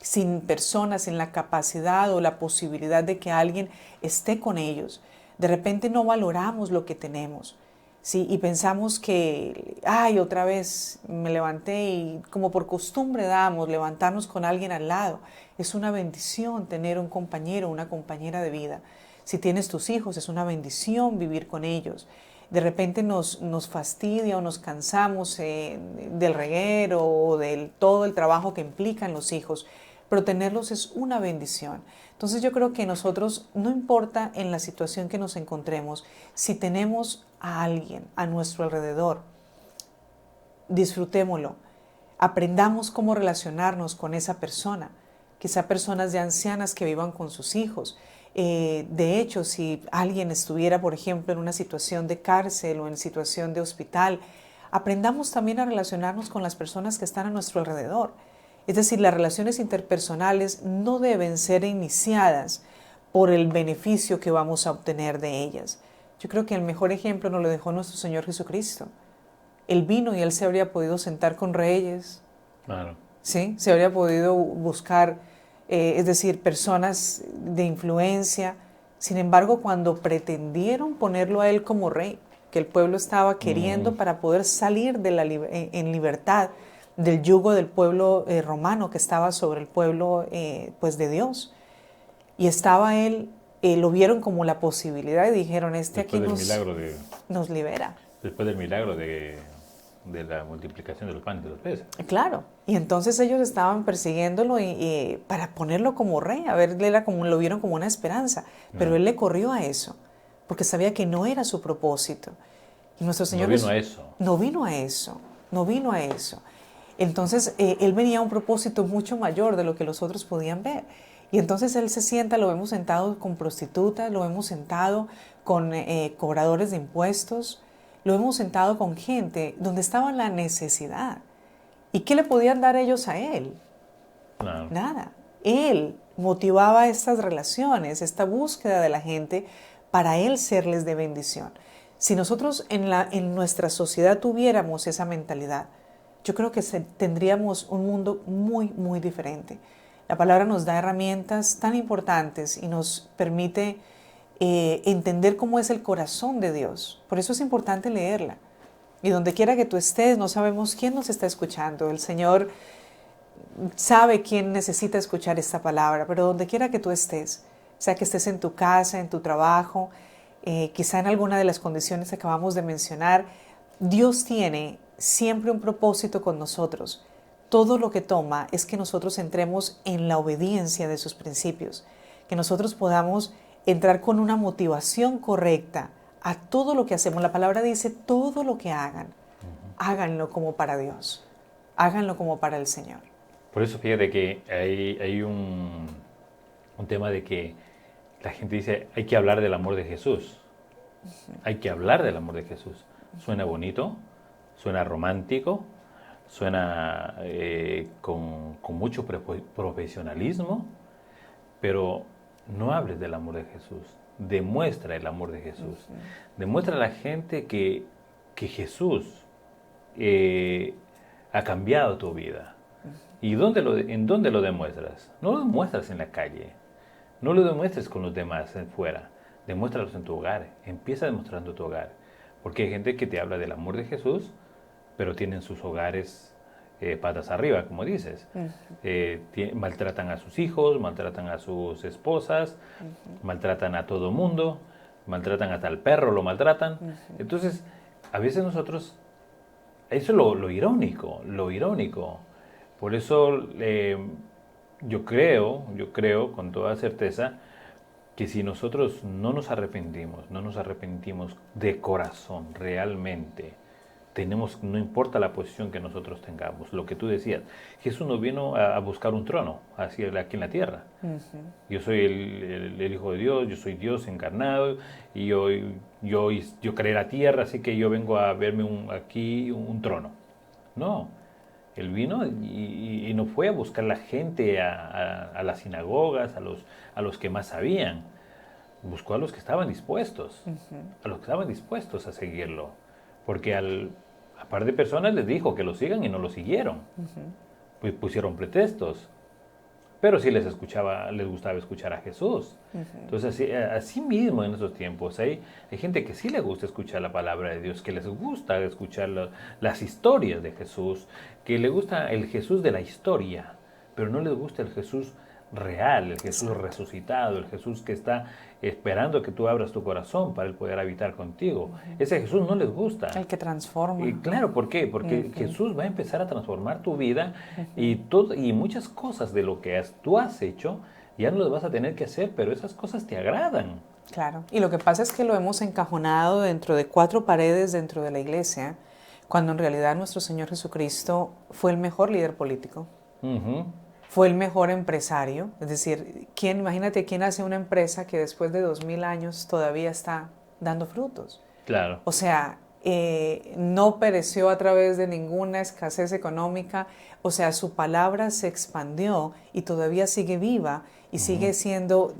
Speaker 3: sin personas, sin la capacidad o la posibilidad de que alguien esté con ellos. De repente no valoramos lo que tenemos. Sí, y pensamos que, otra vez me levanté, y como por costumbre damos, levantarnos con alguien al lado. Es una bendición tener un compañero, una compañera de vida. Si tienes tus hijos, es una bendición vivir con ellos. De repente nos fastidia o nos cansamos del reguero o de todo el trabajo que implican los hijos, pero tenerlos es una bendición. Entonces yo creo que nosotros, no importa en la situación que nos encontremos, si tenemos a alguien a nuestro alrededor, disfrutémoslo, aprendamos cómo relacionarnos con esa persona, quizá personas ya ancianas que vivan con sus hijos. De hecho, si alguien estuviera, por ejemplo, en una situación de cárcel o en situación de hospital, aprendamos también a relacionarnos con las personas que están a nuestro alrededor. Es decir, las relaciones interpersonales no deben ser iniciadas por el beneficio que vamos a obtener de ellas. Yo creo que el mejor ejemplo nos lo dejó nuestro Señor Jesucristo. Él vino y Él se habría podido sentar con reyes.
Speaker 2: Claro.
Speaker 3: ¿Sí? Se habría podido buscar, es decir, personas de influencia. Sin embargo, cuando pretendieron ponerlo a Él como rey, que el pueblo estaba queriendo para poder salir en libertad del yugo del pueblo romano que estaba sobre el pueblo pues de Dios. Y estaba Él, lo vieron como la posibilidad y dijeron,
Speaker 2: Después
Speaker 3: aquí nos libera.
Speaker 2: Después del milagro de la multiplicación de los panes y de los peces.
Speaker 3: Claro, y entonces ellos estaban persiguiéndolo y para ponerlo como rey, lo vieron como una esperanza, pero Él le corrió a eso, porque sabía que no era su propósito. Y nuestro Señor
Speaker 2: no vino a eso.
Speaker 3: No vino a eso. Entonces, Él venía a un propósito mucho mayor de lo que los otros podían ver. Y entonces Él se sienta, lo vemos sentado con prostitutas, lo vemos sentado con cobradores de impuestos, lo hemos sentado con gente donde estaba la necesidad. ¿Y qué le podían dar ellos a Él?
Speaker 2: Claro.
Speaker 3: Nada. Él motivaba estas relaciones, esta búsqueda de la gente para Él serles de bendición. Si nosotros en nuestra sociedad tuviéramos esa mentalidad, yo creo que tendríamos un mundo muy, muy diferente. La palabra nos da herramientas tan importantes y nos permite entender cómo es el corazón de Dios. Por eso es importante leerla. Y donde quiera que tú estés, no sabemos quién nos está escuchando. El Señor sabe quién necesita escuchar esta palabra, pero donde quiera que tú estés, sea que estés en tu casa, en tu trabajo, quizá en alguna de las condiciones que acabamos de mencionar, Dios tiene siempre un propósito con nosotros. Todo lo que toma es que nosotros entremos en la obediencia de sus principios, que nosotros podamos entrar con una motivación correcta a todo lo que hacemos. La palabra dice, todo lo que hagan, háganlo como para Dios, háganlo como para el Señor.
Speaker 2: Por eso fíjate que hay un tema de que la gente dice, hay que hablar del amor de Jesús. Hay que hablar del amor de Jesús. Suena bonito, suena romántico, suena con mucho profesionalismo, pero no hables del amor de Jesús. Demuestra el amor de Jesús. Demuestra a la gente que Jesús ha cambiado tu vida. ¿Y en dónde lo demuestras? No lo demuestras en la calle. No lo demuestres con los demás fuera. Demuéstralos en tu hogar. Empieza demostrando tu hogar. Porque hay gente que te habla del amor de Jesús, pero tienen sus hogares patas arriba, como dices. Maltratan a sus hijos, maltratan a sus esposas, maltratan a todo mundo, maltratan hasta al perro, lo maltratan. Entonces, a veces nosotros, eso es lo irónico, lo irónico. Por eso yo creo con toda certeza que si nosotros no nos arrepentimos de corazón realmente, no importa la posición que nosotros tengamos, lo que tú decías, Jesús no vino a buscar un trono aquí en la tierra. Yo soy el Hijo de Dios, yo soy Dios encarnado, y yo creé la tierra, así que yo vengo a verme aquí un trono. No, Él vino y no fue a buscar la gente a las sinagogas, a los que más sabían. Buscó a los que estaban dispuestos, a los que estaban dispuestos a seguirlo. Porque a par de personas les dijo que lo sigan y no lo siguieron. Pues pusieron pretextos. Pero sí les gustaba escuchar a Jesús. Entonces, así mismo en esos tiempos hay gente que sí le gusta escuchar la palabra de Dios, que les gusta escuchar las historias de Jesús, que le gusta el Jesús de la historia, pero no les gusta el Jesús real, el Jesús resucitado, el Jesús que está esperando que tú abras tu corazón para Él poder habitar contigo. Ese Jesús no les gusta.
Speaker 3: El que transforma.
Speaker 2: Y claro, ¿por qué? Porque Jesús va a empezar a transformar tu vida y muchas cosas de lo que tú has hecho ya no las vas a tener que hacer, pero esas cosas te agradan.
Speaker 3: Claro, y lo que pasa es que lo hemos encajonado dentro de 4 paredes dentro de la iglesia, cuando en realidad nuestro Señor Jesucristo fue el mejor líder político. Fue el mejor empresario, es decir, imagínate quién hace una empresa que después de 2000 años todavía está dando frutos.
Speaker 2: Claro.
Speaker 3: O sea, no pereció a través de ninguna escasez económica, o sea, su palabra se expandió y todavía sigue viva y sigue siendo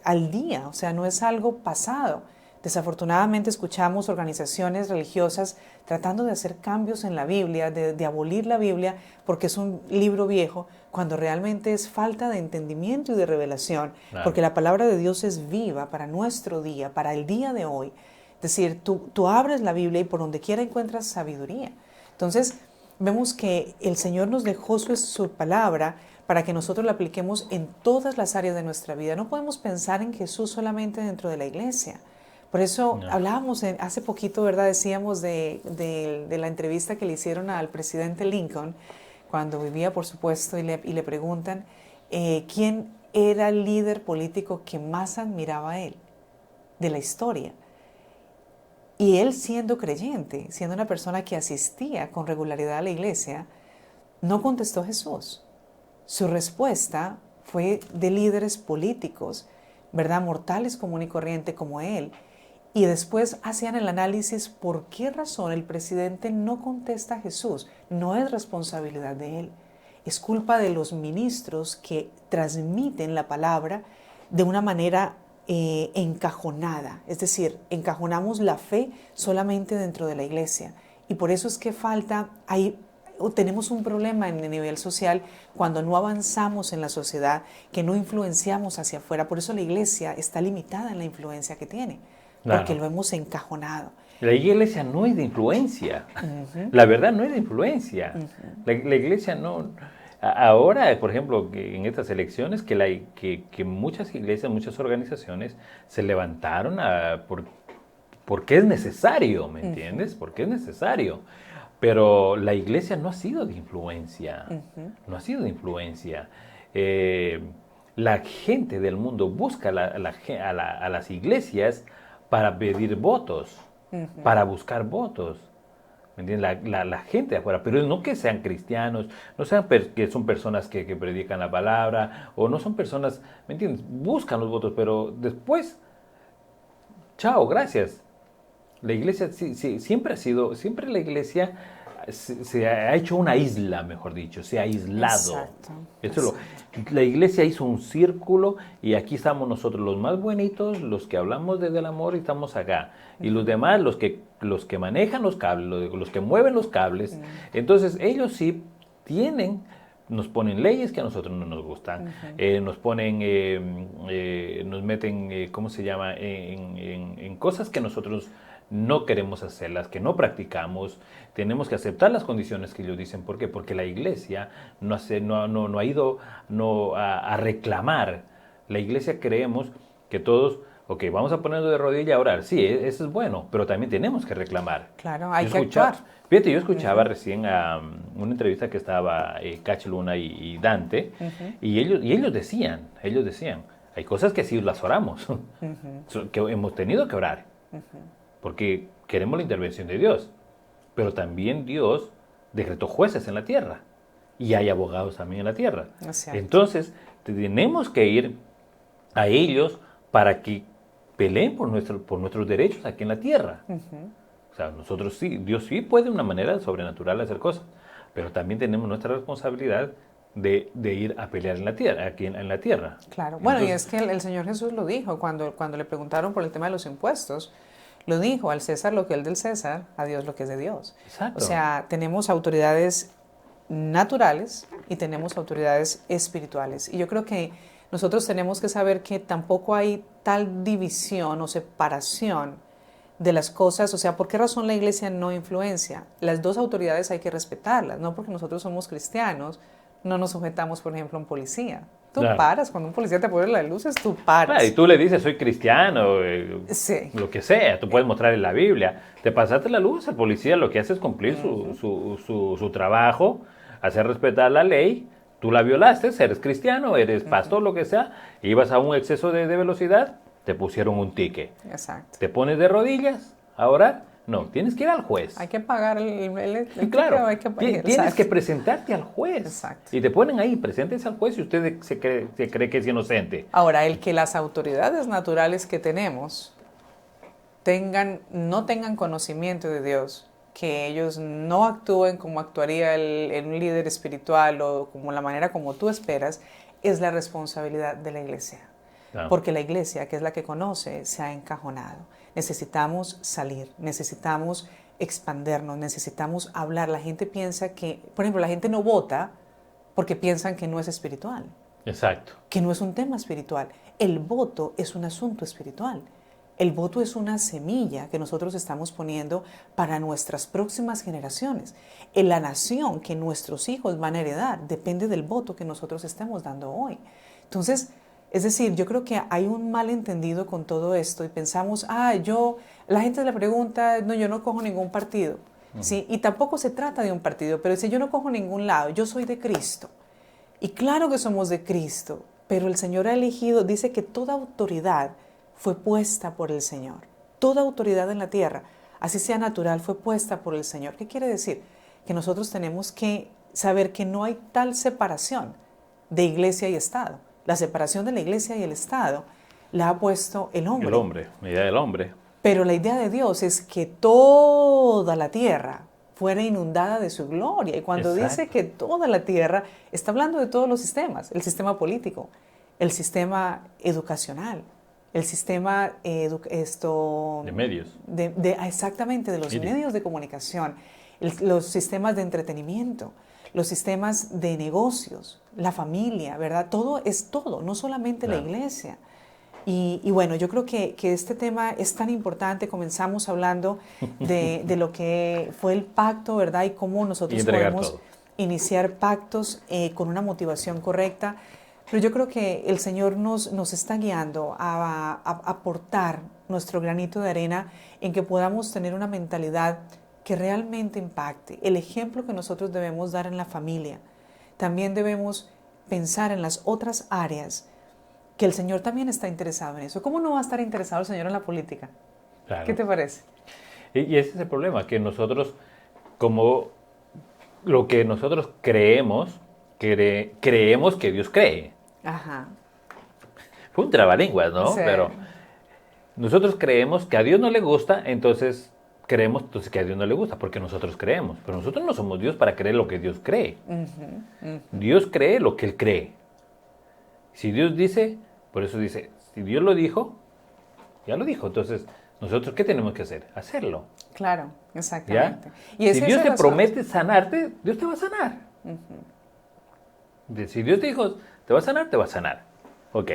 Speaker 3: al día, o sea, no es algo pasado. Desafortunadamente escuchamos organizaciones religiosas tratando de hacer cambios en la Biblia, de abolir la Biblia porque es un libro viejo, cuando realmente es falta de entendimiento y de revelación, porque la palabra de Dios es viva para nuestro día, para el día de hoy. Es decir, tú abres la Biblia y por donde quiera encuentras sabiduría. Entonces, vemos que el Señor nos dejó su palabra para que nosotros la apliquemos en todas las áreas de nuestra vida. No podemos pensar en Jesús solamente dentro de la iglesia. Por eso hablábamos hace poquito, ¿verdad? Decíamos de la entrevista que le hicieron al presidente Lincoln, cuando vivía, por supuesto, y le preguntan quién era el líder político que más admiraba a él de la historia. Y él, siendo creyente, siendo una persona que asistía con regularidad a la iglesia, no contestó Jesús. Su respuesta fue de líderes políticos, ¿verdad? Mortales común y corriente como él. Y después hacían el análisis por qué razón el presidente no contesta a Jesús. No es responsabilidad de él. Es culpa de los ministros que transmiten la palabra de una manera encajonada, es decir, encajonamos la fe solamente dentro de la iglesia. Y por eso es que tenemos un problema en el nivel social cuando no avanzamos en la sociedad, que no influenciamos hacia afuera. Por eso la iglesia está limitada en la influencia que tiene, porque lo hemos encajonado.
Speaker 2: La iglesia no es de influencia. La verdad no es de influencia. La iglesia no... Ahora, por ejemplo, en estas elecciones, que muchas iglesias, muchas organizaciones se levantaron porque es necesario, ¿me entiendes? Porque es necesario. Pero la iglesia no ha sido de influencia. No ha sido de influencia. La gente del mundo busca a las iglesias para pedir votos, para buscar votos. ¿Me entiendes? La gente de afuera, pero no que sean cristianos, no sean que son personas que predican la palabra, o no son personas, ¿me entiendes? Buscan los votos, pero después, chao, gracias. La iglesia siempre la iglesia se ha hecho una isla, mejor dicho, se ha aislado. Exacto. La iglesia hizo un círculo y aquí estamos nosotros los más bonitos, los que hablamos desde el amor y estamos acá. Y los demás, los que manejan los cables, los que mueven los cables, entonces ellos sí nos ponen leyes que a nosotros no nos gustan, nos meten, ¿cómo se llama?, en cosas que nosotros no queremos hacerlas, que no practicamos. Tenemos que aceptar las condiciones que ellos dicen. ¿Por qué? Porque la iglesia no ha ido a reclamar. La iglesia creemos que todos, ok, vamos a ponernos de rodilla a orar. Sí, eso es bueno, pero también tenemos que reclamar.
Speaker 3: Claro, hay que actuar.
Speaker 2: Fíjate, yo escuchaba recién una entrevista que estaba Cacho Luna y Dante, y ellos decían, hay cosas que sí las oramos, que hemos tenido que orar. Porque queremos la intervención de Dios. Pero también Dios decretó jueces en la tierra. Y hay abogados también en la tierra. Entonces, tenemos que ir a ellos para que peleen por nuestros derechos aquí en la tierra. O sea, nosotros sí, Dios sí puede de una manera sobrenatural hacer cosas. Pero también tenemos nuestra responsabilidad de ir a pelear en la tierra, aquí en la tierra.
Speaker 3: Claro. Bueno, entonces, y es que el Señor Jesús lo dijo cuando le preguntaron por el tema de los impuestos. Lo dijo, al César lo que es del César, a Dios lo que es de Dios.
Speaker 2: Exacto.
Speaker 3: O sea, tenemos autoridades naturales y tenemos autoridades espirituales. Y yo creo que nosotros tenemos que saber que tampoco hay tal división o separación de las cosas. O sea, ¿por qué razón la iglesia no influencia? Las dos autoridades hay que respetarlas, no porque nosotros somos cristianos, no nos sujetamos, por ejemplo, a un policía. Tú paras, cuando un policía te pone las luces, tú paras.
Speaker 2: Claro, y tú le dices, soy cristiano,
Speaker 3: sí.
Speaker 2: Lo que sea, tú puedes mostrar en la Biblia. Te pasaste la luz, el policía lo que hace es cumplir su trabajo, hacer respetar la ley. Tú la violaste, eres cristiano, eres pastor, lo que sea, ibas a un exceso de velocidad, te pusieron un ticket.
Speaker 3: Exacto.
Speaker 2: Te pones de rodillas a orar. No, tienes que ir al juez.
Speaker 3: Hay que pagar el
Speaker 2: claro,
Speaker 3: hay que pagar.
Speaker 2: Tienes que presentarte al juez.
Speaker 3: Exacto.
Speaker 2: Y te ponen ahí, preséntese al juez si usted se cree que es inocente.
Speaker 3: Ahora, el que las autoridades naturales que tenemos no tengan conocimiento de Dios, que ellos no actúen como actuaría un líder espiritual o como la manera como tú esperas, es la responsabilidad de la iglesia. Claro. Porque la iglesia, que es la que conoce, se ha encajonado. Necesitamos salir, necesitamos expandernos, necesitamos hablar. La gente piensa que, por ejemplo, la gente no vota porque piensan que no es espiritual.
Speaker 2: Exacto.
Speaker 3: Que no es un tema espiritual. El voto es un asunto espiritual. El voto es una semilla que nosotros estamos poniendo para nuestras próximas generaciones. En la nación que nuestros hijos van a heredar depende del voto que nosotros estemos dando hoy. Entonces, es decir, yo creo que hay un malentendido con todo esto y pensamos, la gente le pregunta, no, yo no cojo ningún partido, ¿sí? Y tampoco se trata de un partido, pero dice, yo no cojo ningún lado, yo soy de Cristo. Y claro que somos de Cristo, pero el Señor ha elegido, dice que toda autoridad fue puesta por el Señor. Toda autoridad en la tierra, así sea natural, fue puesta por el Señor. ¿Qué quiere decir? Que nosotros tenemos que saber que no hay tal separación de iglesia y Estado. La separación de la iglesia y el Estado la ha puesto el hombre.
Speaker 2: El hombre, la idea del hombre.
Speaker 3: Pero la idea de Dios es que toda la tierra fuera inundada de su gloria. Y cuando dice que toda la tierra, está hablando de todos los sistemas. El sistema político, el sistema educacional, el sistema
Speaker 2: De medios.
Speaker 3: Exactamente, de los medios de comunicación, los sistemas de entretenimiento, los sistemas de negocios, la familia, ¿verdad? Todo es todo, no solamente la iglesia. Y bueno, yo creo que este tema es tan importante. Comenzamos hablando de lo que fue el pacto, ¿verdad? Y cómo nosotros podemos iniciar pactos con una motivación correcta. Pero yo creo que el Señor nos está guiando a aportar nuestro granito de arena en que podamos tener una mentalidad que realmente impacte. El ejemplo que nosotros debemos dar en la familia. También debemos pensar en las otras áreas que el Señor también está interesado en eso. ¿Cómo no va a estar interesado el Señor en la política? Claro. ¿Qué te parece?
Speaker 2: Y ese es el problema, que nosotros, como lo que nosotros creemos que Dios cree.
Speaker 3: Ajá.
Speaker 2: Fue un trabalenguas, ¿no?
Speaker 3: Sí.
Speaker 2: Pero nosotros creemos que a Dios no le gusta, entonces creemos que a Dios no le gusta, porque nosotros creemos. Pero nosotros no somos Dios para creer lo que Dios cree. Dios cree lo que Él cree. Si Dios dice, por eso dice, si Dios lo dijo, ya lo dijo. Entonces, ¿nosotros qué tenemos que hacer? Hacerlo.
Speaker 3: Claro, exactamente.
Speaker 2: ¿Ya? Si Dios te promete sanarte, Dios te va a sanar. Si Dios te dijo, te va a sanar, te va a sanar. Ok.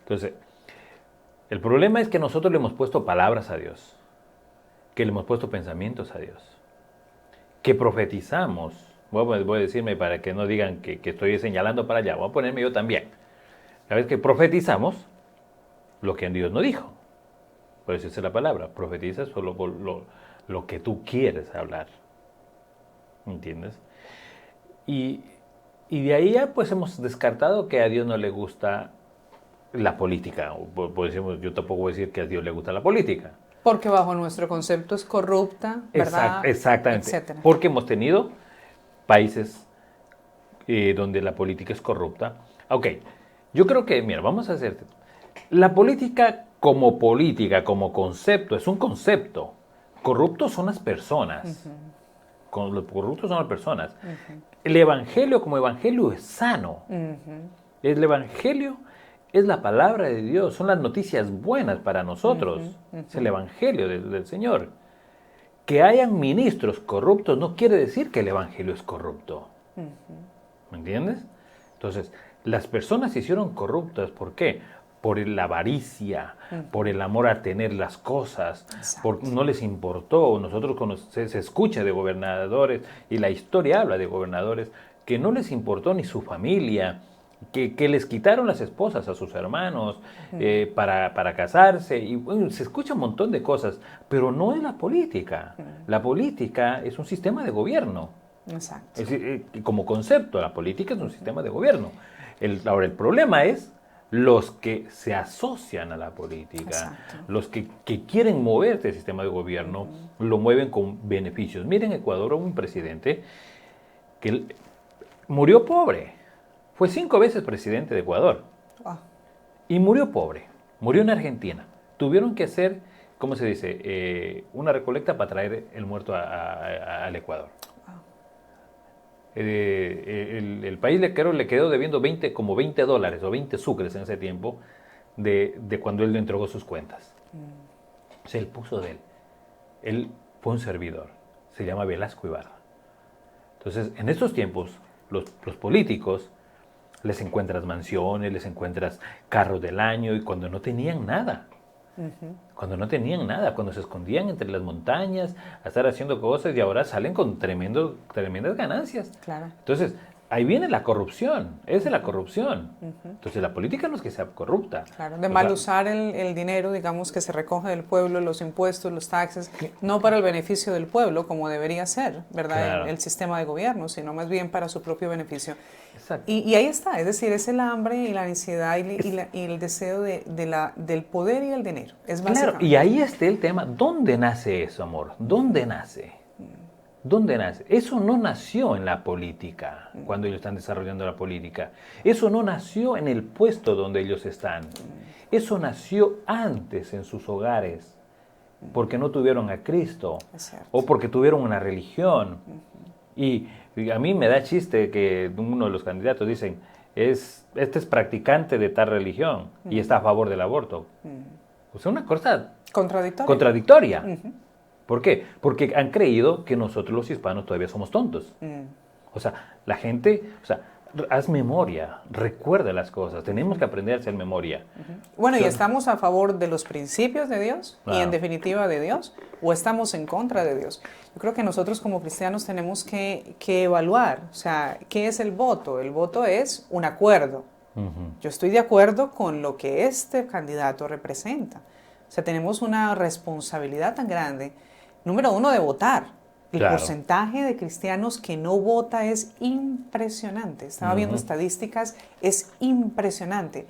Speaker 2: Entonces, el problema es que nosotros le hemos puesto palabras a Dios, que le hemos puesto pensamientos a Dios, que profetizamos. Voy a decirme para que no digan que estoy señalando para allá, voy a ponerme yo también. ¿Sabes? Que profetizamos lo que Dios no dijo. Por eso es la palabra. Profetizas solo por lo que tú quieres hablar. ¿Entiendes? Y de ahí ya pues hemos descartado que a Dios no le gusta la política. Yo tampoco voy a decir que a Dios le gusta la política.
Speaker 3: Porque bajo nuestro concepto es corrupta, ¿verdad?
Speaker 2: Exactamente. Etcétera. Porque hemos tenido países donde la política es corrupta. Ok. Yo creo que, mira, vamos a hacer... La política, como concepto, es un concepto. Corruptos son las personas. Los corruptos son las personas. El evangelio como evangelio es sano. El evangelio es la palabra de Dios, son las noticias buenas para nosotros. Es el evangelio del Señor. Que hayan ministros corruptos no quiere decir que el evangelio es corrupto. ¿Me entiendes? Entonces... Las personas se hicieron corruptas, ¿por qué? Por la avaricia, por el amor a tener las cosas, no les importó. Nosotros se escucha de gobernadores, y la historia habla de gobernadores, que no les importó ni su familia, que les quitaron las esposas a sus hermanos para casarse, y bueno, se escucha un montón de cosas, pero no es la política. La política es un sistema de gobierno.
Speaker 3: Exacto.
Speaker 2: Es decir, como concepto, la política es un sistema de gobierno. Ahora, el problema es los que se asocian a la política. Exacto. Los que quieren mover este sistema de gobierno, lo mueven con beneficios. Miren, en Ecuador hubo un presidente que murió pobre. Fue 5 veces presidente de Ecuador. Y murió pobre. Murió en Argentina. Tuvieron que hacer, ¿cómo se dice? Una recolecta para traer el muerto al Ecuador. El país le quedó debiendo como $20 o 20 sucres en ese tiempo de cuando él le entregó sus cuentas. O sea, él puso de él. Él fue un servidor. Se llama Velasco Ibarra. Entonces, en estos tiempos, los políticos les encuentras mansiones, les encuentras carros del año, y cuando no tenían nada. Cuando no tenían nada, cuando se escondían entre las montañas a estar haciendo cosas, y ahora salen con tremendas ganancias.
Speaker 3: Claro.
Speaker 2: Entonces, ahí viene la corrupción, esa es la corrupción. Entonces, la política no es que sea corrupta.
Speaker 3: Claro, de mal usar el dinero, digamos, que se recoge del pueblo, los impuestos, los taxes, no para el beneficio del pueblo, como debería ser, ¿verdad?
Speaker 2: Claro.
Speaker 3: El sistema de gobierno, sino más bien para su propio beneficio.
Speaker 2: Exacto.
Speaker 3: Y ahí está, es decir, es el hambre y la ansiedad y el deseo del poder y el dinero. Es básicamente.
Speaker 2: Claro, y ahí está el tema. ¿Dónde nace eso, amor? ¿Dónde nace? ¿Dónde nace? Eso no nació en la política, cuando ellos están desarrollando la política. Eso no nació en el puesto donde ellos están. Eso nació antes en sus hogares, porque no tuvieron a Cristo, o porque tuvieron una religión. Y a mí me da chiste que uno de los candidatos dicen, este es practicante de tal religión y está a favor del aborto. O sea, una cosa
Speaker 3: contradictoria.
Speaker 2: Uh-huh. ¿Por qué? Porque han creído que nosotros los hispanos todavía somos tontos. O sea, la gente, o sea, haz memoria, recuerda las cosas, tenemos que aprender a hacer memoria.
Speaker 3: Bueno, ¿y estamos a favor de los principios de Dios y en definitiva de Dios? ¿O estamos en contra de Dios? Yo creo que nosotros como cristianos tenemos que evaluar, o sea, ¿qué es el voto? El voto es un acuerdo. Yo estoy de acuerdo con lo que este candidato representa. O sea, tenemos una responsabilidad tan grande, número uno, de votar. El porcentaje de cristianos que no vota es impresionante. Estaba viendo estadísticas, es impresionante.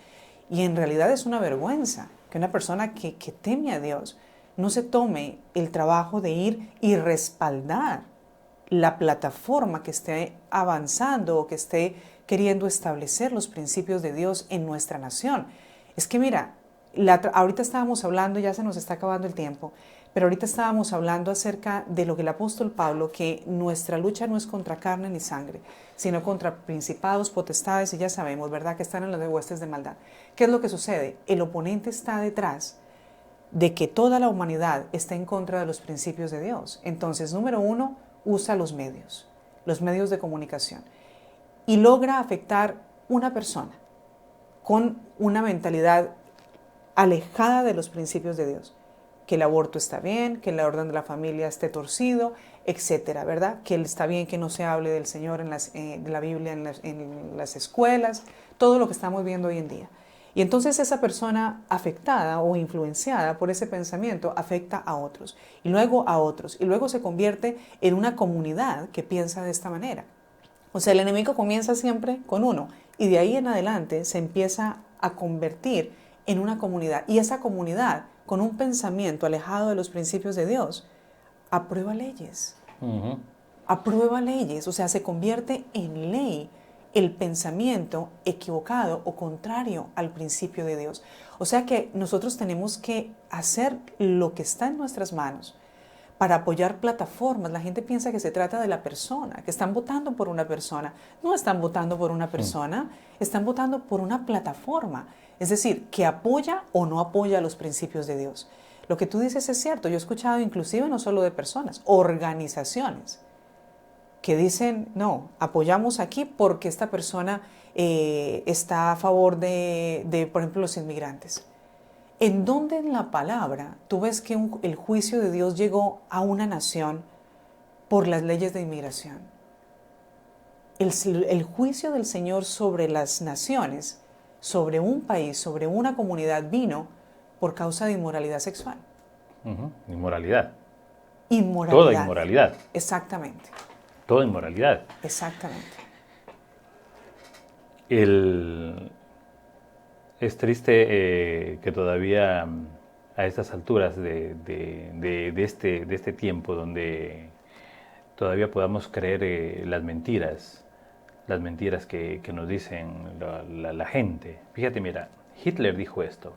Speaker 3: Y en realidad es una vergüenza que una persona que teme a Dios no se tome el trabajo de ir y respaldar la plataforma que esté avanzando o que esté queriendo establecer los principios de Dios en nuestra nación. Es que mira, ahorita estábamos hablando, ya se nos está acabando el tiempo, pero ahorita estábamos hablando acerca de lo que el apóstol Pablo, que nuestra lucha no es contra carne ni sangre, sino contra principados, potestades, y ya sabemos, ¿verdad?, que están en las huestes de maldad. ¿Qué es lo que sucede? El oponente está detrás de que toda la humanidad esté en contra de los principios de Dios. Entonces, número uno, usa los medios de comunicación, y logra afectar una persona con una mentalidad alejada de los principios de Dios. Que el aborto está bien, que el orden de la familia esté torcido, etcétera, ¿verdad? Que está bien que no se hable del Señor de la Biblia en las escuelas, todo lo que estamos viendo hoy en día. Y entonces esa persona afectada o influenciada por ese pensamiento afecta a otros, y luego a otros, y luego se convierte en una comunidad que piensa de esta manera. O sea, el enemigo comienza siempre con uno, y de ahí en adelante se empieza a convertir en una comunidad, y esa comunidad, con un pensamiento alejado de los principios de Dios, aprueba leyes. Aprueba leyes, o sea, se convierte en ley el pensamiento equivocado o contrario al principio de Dios. O sea que nosotros tenemos que hacer lo que está en nuestras manos para apoyar plataformas. La gente piensa que se trata de la persona, que están votando por una persona. No están votando por una persona, están votando por una plataforma. Es decir, que apoya o no apoya los principios de Dios. Lo que tú dices es cierto. Yo he escuchado inclusive no solo de personas, organizaciones que dicen, no, apoyamos aquí porque esta persona está a favor de, por ejemplo, los inmigrantes. ¿En dónde en la palabra tú ves que el juicio de Dios llegó a una nación por las leyes de inmigración? El juicio del Señor sobre las naciones, sobre un país, sobre una comunidad, vino por causa de inmoralidad sexual.
Speaker 2: Inmoralidad.
Speaker 3: Inmoralidad.
Speaker 2: Toda inmoralidad.
Speaker 3: Exactamente.
Speaker 2: Toda inmoralidad.
Speaker 3: Exactamente.
Speaker 2: Es triste que todavía a estas alturas de este tiempo, donde todavía podamos creer las mentiras que nos dicen la gente. Fíjate, mira, Hitler dijo esto,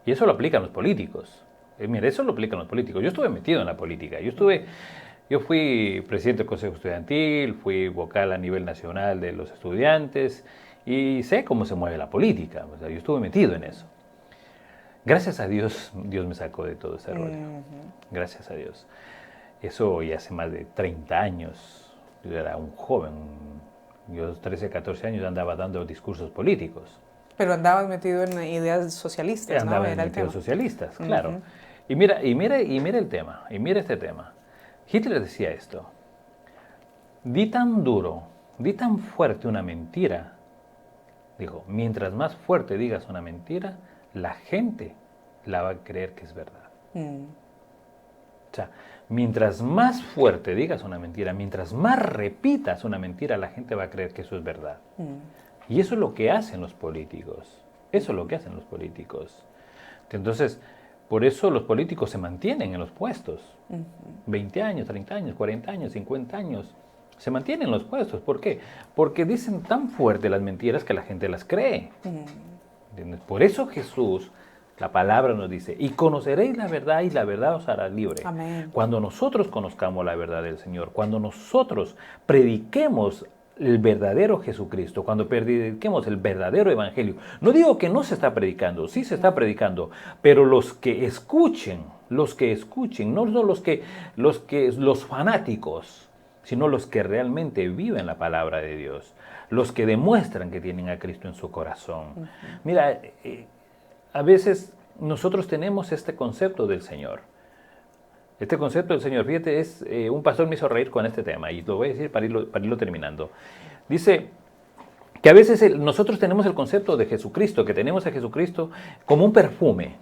Speaker 2: y eso lo aplican los políticos. Mira, eso lo aplican los políticos. Yo estuve metido en la política. Yo fui presidente del Consejo Estudiantil, fui vocal a nivel nacional de los estudiantes y sé cómo se mueve la política. O sea, yo estuve metido en eso. Gracias a Dios, Dios me sacó de todo ese rollo. Gracias a Dios. Eso ya hace más de 30 años. Yo era un joven. Yo a los 13, 14 años andaba dando discursos políticos.
Speaker 3: Pero andabas metido en ideas socialistas, ¿no?
Speaker 2: Andaba en ideas socialistas, claro. Y mira el tema, y mira este tema. Hitler decía esto: di tan duro, di tan fuerte una mentira. Dijo, mientras más fuerte digas una mentira, la gente la va a creer que es verdad. O sea, mientras más fuerte digas una mentira, mientras más repitas una mentira, la gente va a creer que eso es verdad. Y eso es lo que hacen los políticos. Eso es lo que hacen los políticos. Entonces, por eso los políticos se mantienen en los puestos. 20 años, 30 años, 40 años, 50 años. Se mantienen en los puestos. ¿Por qué? Porque dicen tan fuerte las mentiras que la gente las cree. ¿Entiendes? Por eso Jesús, la palabra nos dice, y conoceréis la verdad y la verdad os hará libre.
Speaker 3: Amén.
Speaker 2: Cuando nosotros conozcamos la verdad del Señor, cuando nosotros prediquemos el verdadero Jesucristo, cuando prediquemos el verdadero evangelio, no digo que no se está predicando, sí se está predicando, pero los que escuchen, no son los fanáticos, sino los que realmente viven la palabra de Dios, los que demuestran que tienen a Cristo en su corazón. Mira, a veces nosotros tenemos este concepto del Señor. Este concepto del Señor, fíjate, un pastor me hizo reír con este tema y lo voy a decir para irlo terminando. Dice que a veces nosotros tenemos el concepto de Jesucristo, que tenemos a Jesucristo como un perfume.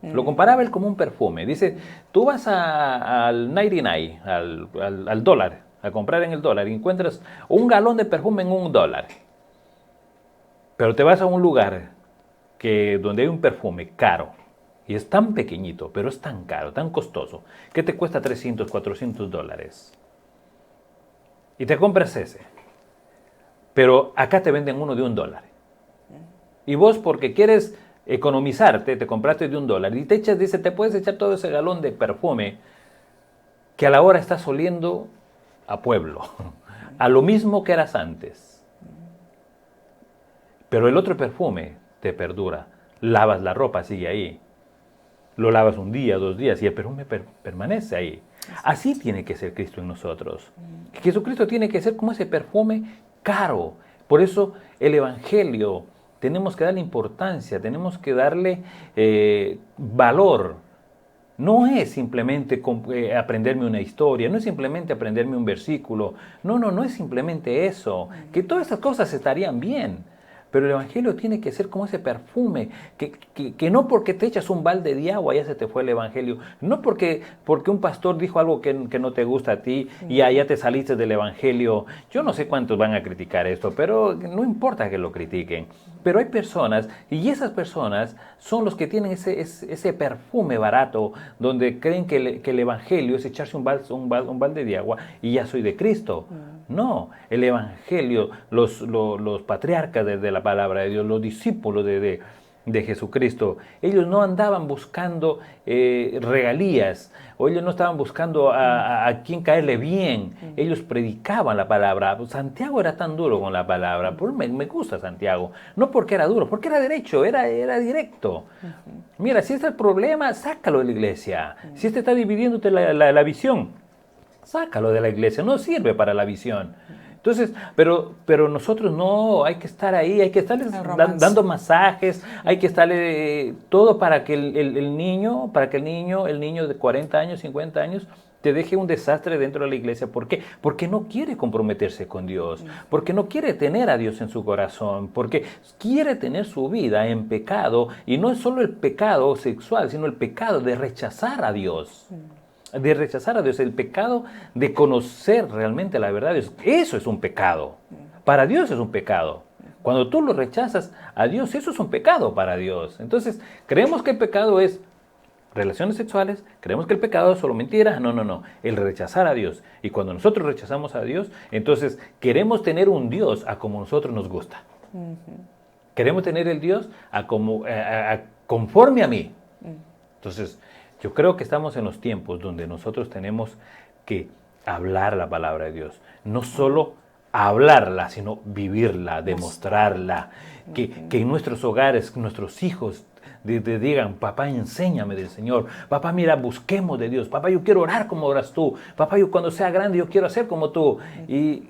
Speaker 2: Lo comparaba él como un perfume. Dice, tú vas al 99, al dólar, a comprar en el dólar y encuentras un galón de perfume en $1. Pero te vas a un lugar donde hay un perfume caro. Y es tan pequeñito, pero es tan caro, tan costoso, que te cuesta $300, $400. Y te compras ese. Pero acá te venden uno de $1. Y vos, porque quieres economizarte, te compraste de $1 y te puedes echar todo ese galón de perfume que a la hora estás oliendo a pueblo, a lo mismo que eras antes. Pero el otro perfume te perdura. Lavas la ropa, sigue ahí. Lo lavas un día, 2 días y el perfume permanece ahí. Así tiene que ser Cristo en nosotros. Jesucristo tiene que ser como ese perfume caro. Por eso el Evangelio tenemos que darle importancia, tenemos que darle valor. No es simplemente aprenderme una historia, no es simplemente aprenderme un versículo. No es simplemente eso. Que todas esas cosas estarían bien. Pero el Evangelio tiene que ser como ese perfume, que no porque te echas un balde de agua ya se te fue el Evangelio, no porque un pastor dijo algo que no te gusta a ti y ya te saliste del Evangelio. Yo no sé cuántos van a criticar esto, pero no importa que lo critiquen. Pero hay personas, y esas personas son los que tienen ese perfume barato, donde creen que el Evangelio es echarse un balde de agua y ya soy de Cristo. No, el Evangelio, los patriarcas de la palabra de Dios, los discípulos de Jesucristo, ellos no andaban buscando regalías, o ellos no estaban buscando a quién caerle bien, ellos predicaban la palabra. Santiago era tan duro con la palabra, me gusta Santiago, no porque era duro, porque era derecho, era directo. Mira, si este es el problema, sácalo de la iglesia. Si este está dividiéndote la visión, sácalo de la iglesia, no sirve para la visión. Entonces, pero nosotros no, hay que estar ahí, hay que estarles dando masajes, hay que estarle todo para que el niño de 40 años, 50 años, te deje un desastre dentro de la iglesia. ¿Por qué? Porque no quiere comprometerse con Dios, porque no quiere tener a Dios en su corazón, porque quiere tener su vida en pecado, y no es solo el pecado sexual, sino el pecado de rechazar a Dios. De rechazar a Dios, el pecado de conocer realmente la verdad de Dios. Eso es un pecado. Para Dios es un pecado. Cuando tú lo rechazas a Dios, eso es un pecado para Dios. Entonces, creemos que el pecado es relaciones sexuales, creemos que el pecado es solo mentiras. No. El rechazar a Dios. Y cuando nosotros rechazamos a Dios, entonces queremos tener un Dios a como nosotros nos gusta. Queremos tener el Dios conforme a mí. Entonces, yo creo que estamos en los tiempos donde nosotros tenemos que hablar la palabra de Dios. No solo hablarla, sino vivirla, demostrarla. Que en nuestros hogares, nuestros hijos digan, papá, enséñame del Señor. Papá, mira, busquemos de Dios. Papá, yo quiero orar como oras tú. Papá, yo cuando sea grande yo quiero hacer como tú. Y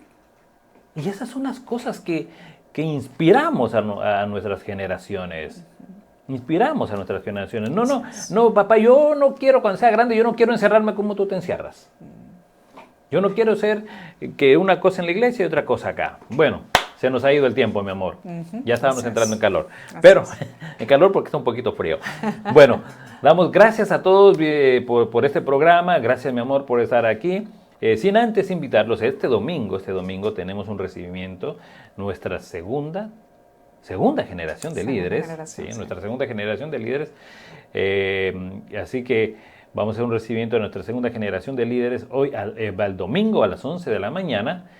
Speaker 2: esas son las cosas que inspiramos a nuestras generaciones. Inspiramos a nuestras generaciones. No, papá, yo no quiero, cuando sea grande, yo no quiero encerrarme como tú te encierras. Yo no quiero ser que una cosa en la iglesia y otra cosa acá. Bueno, se nos ha ido el tiempo, mi amor. Ya estábamos entrando en calor. Pero, en calor porque está un poquito frío. Bueno, damos gracias a todos por este programa. Gracias, mi amor, por estar aquí. Sin antes invitarlos, este domingo tenemos un recibimiento, nuestra segunda generación de líderes, nuestra segunda generación de líderes, así que vamos a hacer un recibimiento de nuestra segunda generación de líderes hoy, el domingo a las 11 de la mañana,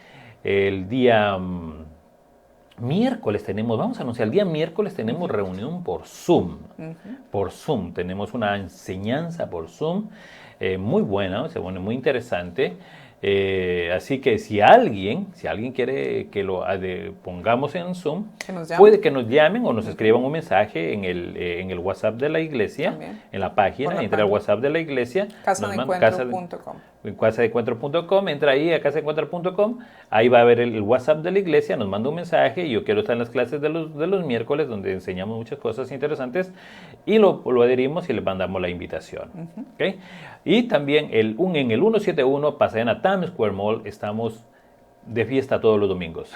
Speaker 2: el día miércoles vamos a anunciar, el día miércoles tenemos reunión por Zoom, tenemos una enseñanza por Zoom, muy buena, se pone muy interesante. Así que si alguien quiere que lo pongamos en Zoom, puede que nos llamen o nos escriban un mensaje en el WhatsApp de la iglesia, también, en la página, entra al WhatsApp de la iglesia,
Speaker 3: casadencuentro.com.
Speaker 2: casadencuentro.com, entra ahí a casadencuentro.com, ahí va a ver el WhatsApp de la iglesia, nos manda un mensaje, yo quiero estar en las clases de los miércoles donde enseñamos muchas cosas interesantes y lo adherimos y le mandamos la invitación. ¿Okay? Y también en el 171 Pasadena Times Square Mall estamos de fiesta todos los domingos.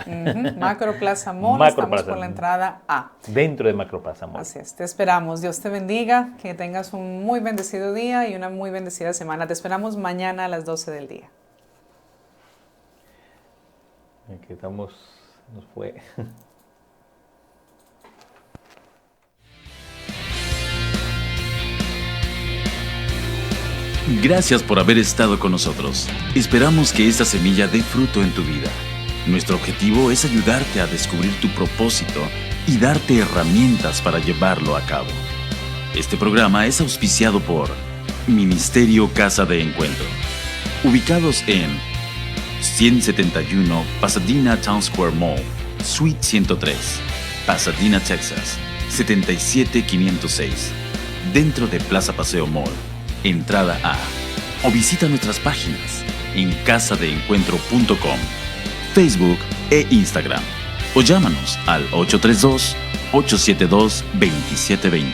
Speaker 3: Macro Plaza Mall, estamos por la entrada A.
Speaker 2: Dentro de Macro Plaza Mall.
Speaker 3: Así es, te esperamos. Dios te bendiga, que tengas un muy bendecido día y una muy bendecida semana. Te esperamos mañana a las 12 del día.
Speaker 2: Aquí estamos, nos fue.
Speaker 1: Gracias por haber estado con nosotros. Esperamos que esta semilla dé fruto en tu vida. Nuestro objetivo es ayudarte a descubrir tu propósito y darte herramientas para llevarlo a cabo. Este programa es auspiciado por Ministerio Casa de Encuentro, ubicados en 171 Pasadena Town Square Mall, Suite 103, Pasadena, Texas, 77506, dentro de Plaza Paseo Mall. Entrada A. O visita nuestras páginas en casadeencuentro.com, Facebook e Instagram. O llámanos al 832-872-2720.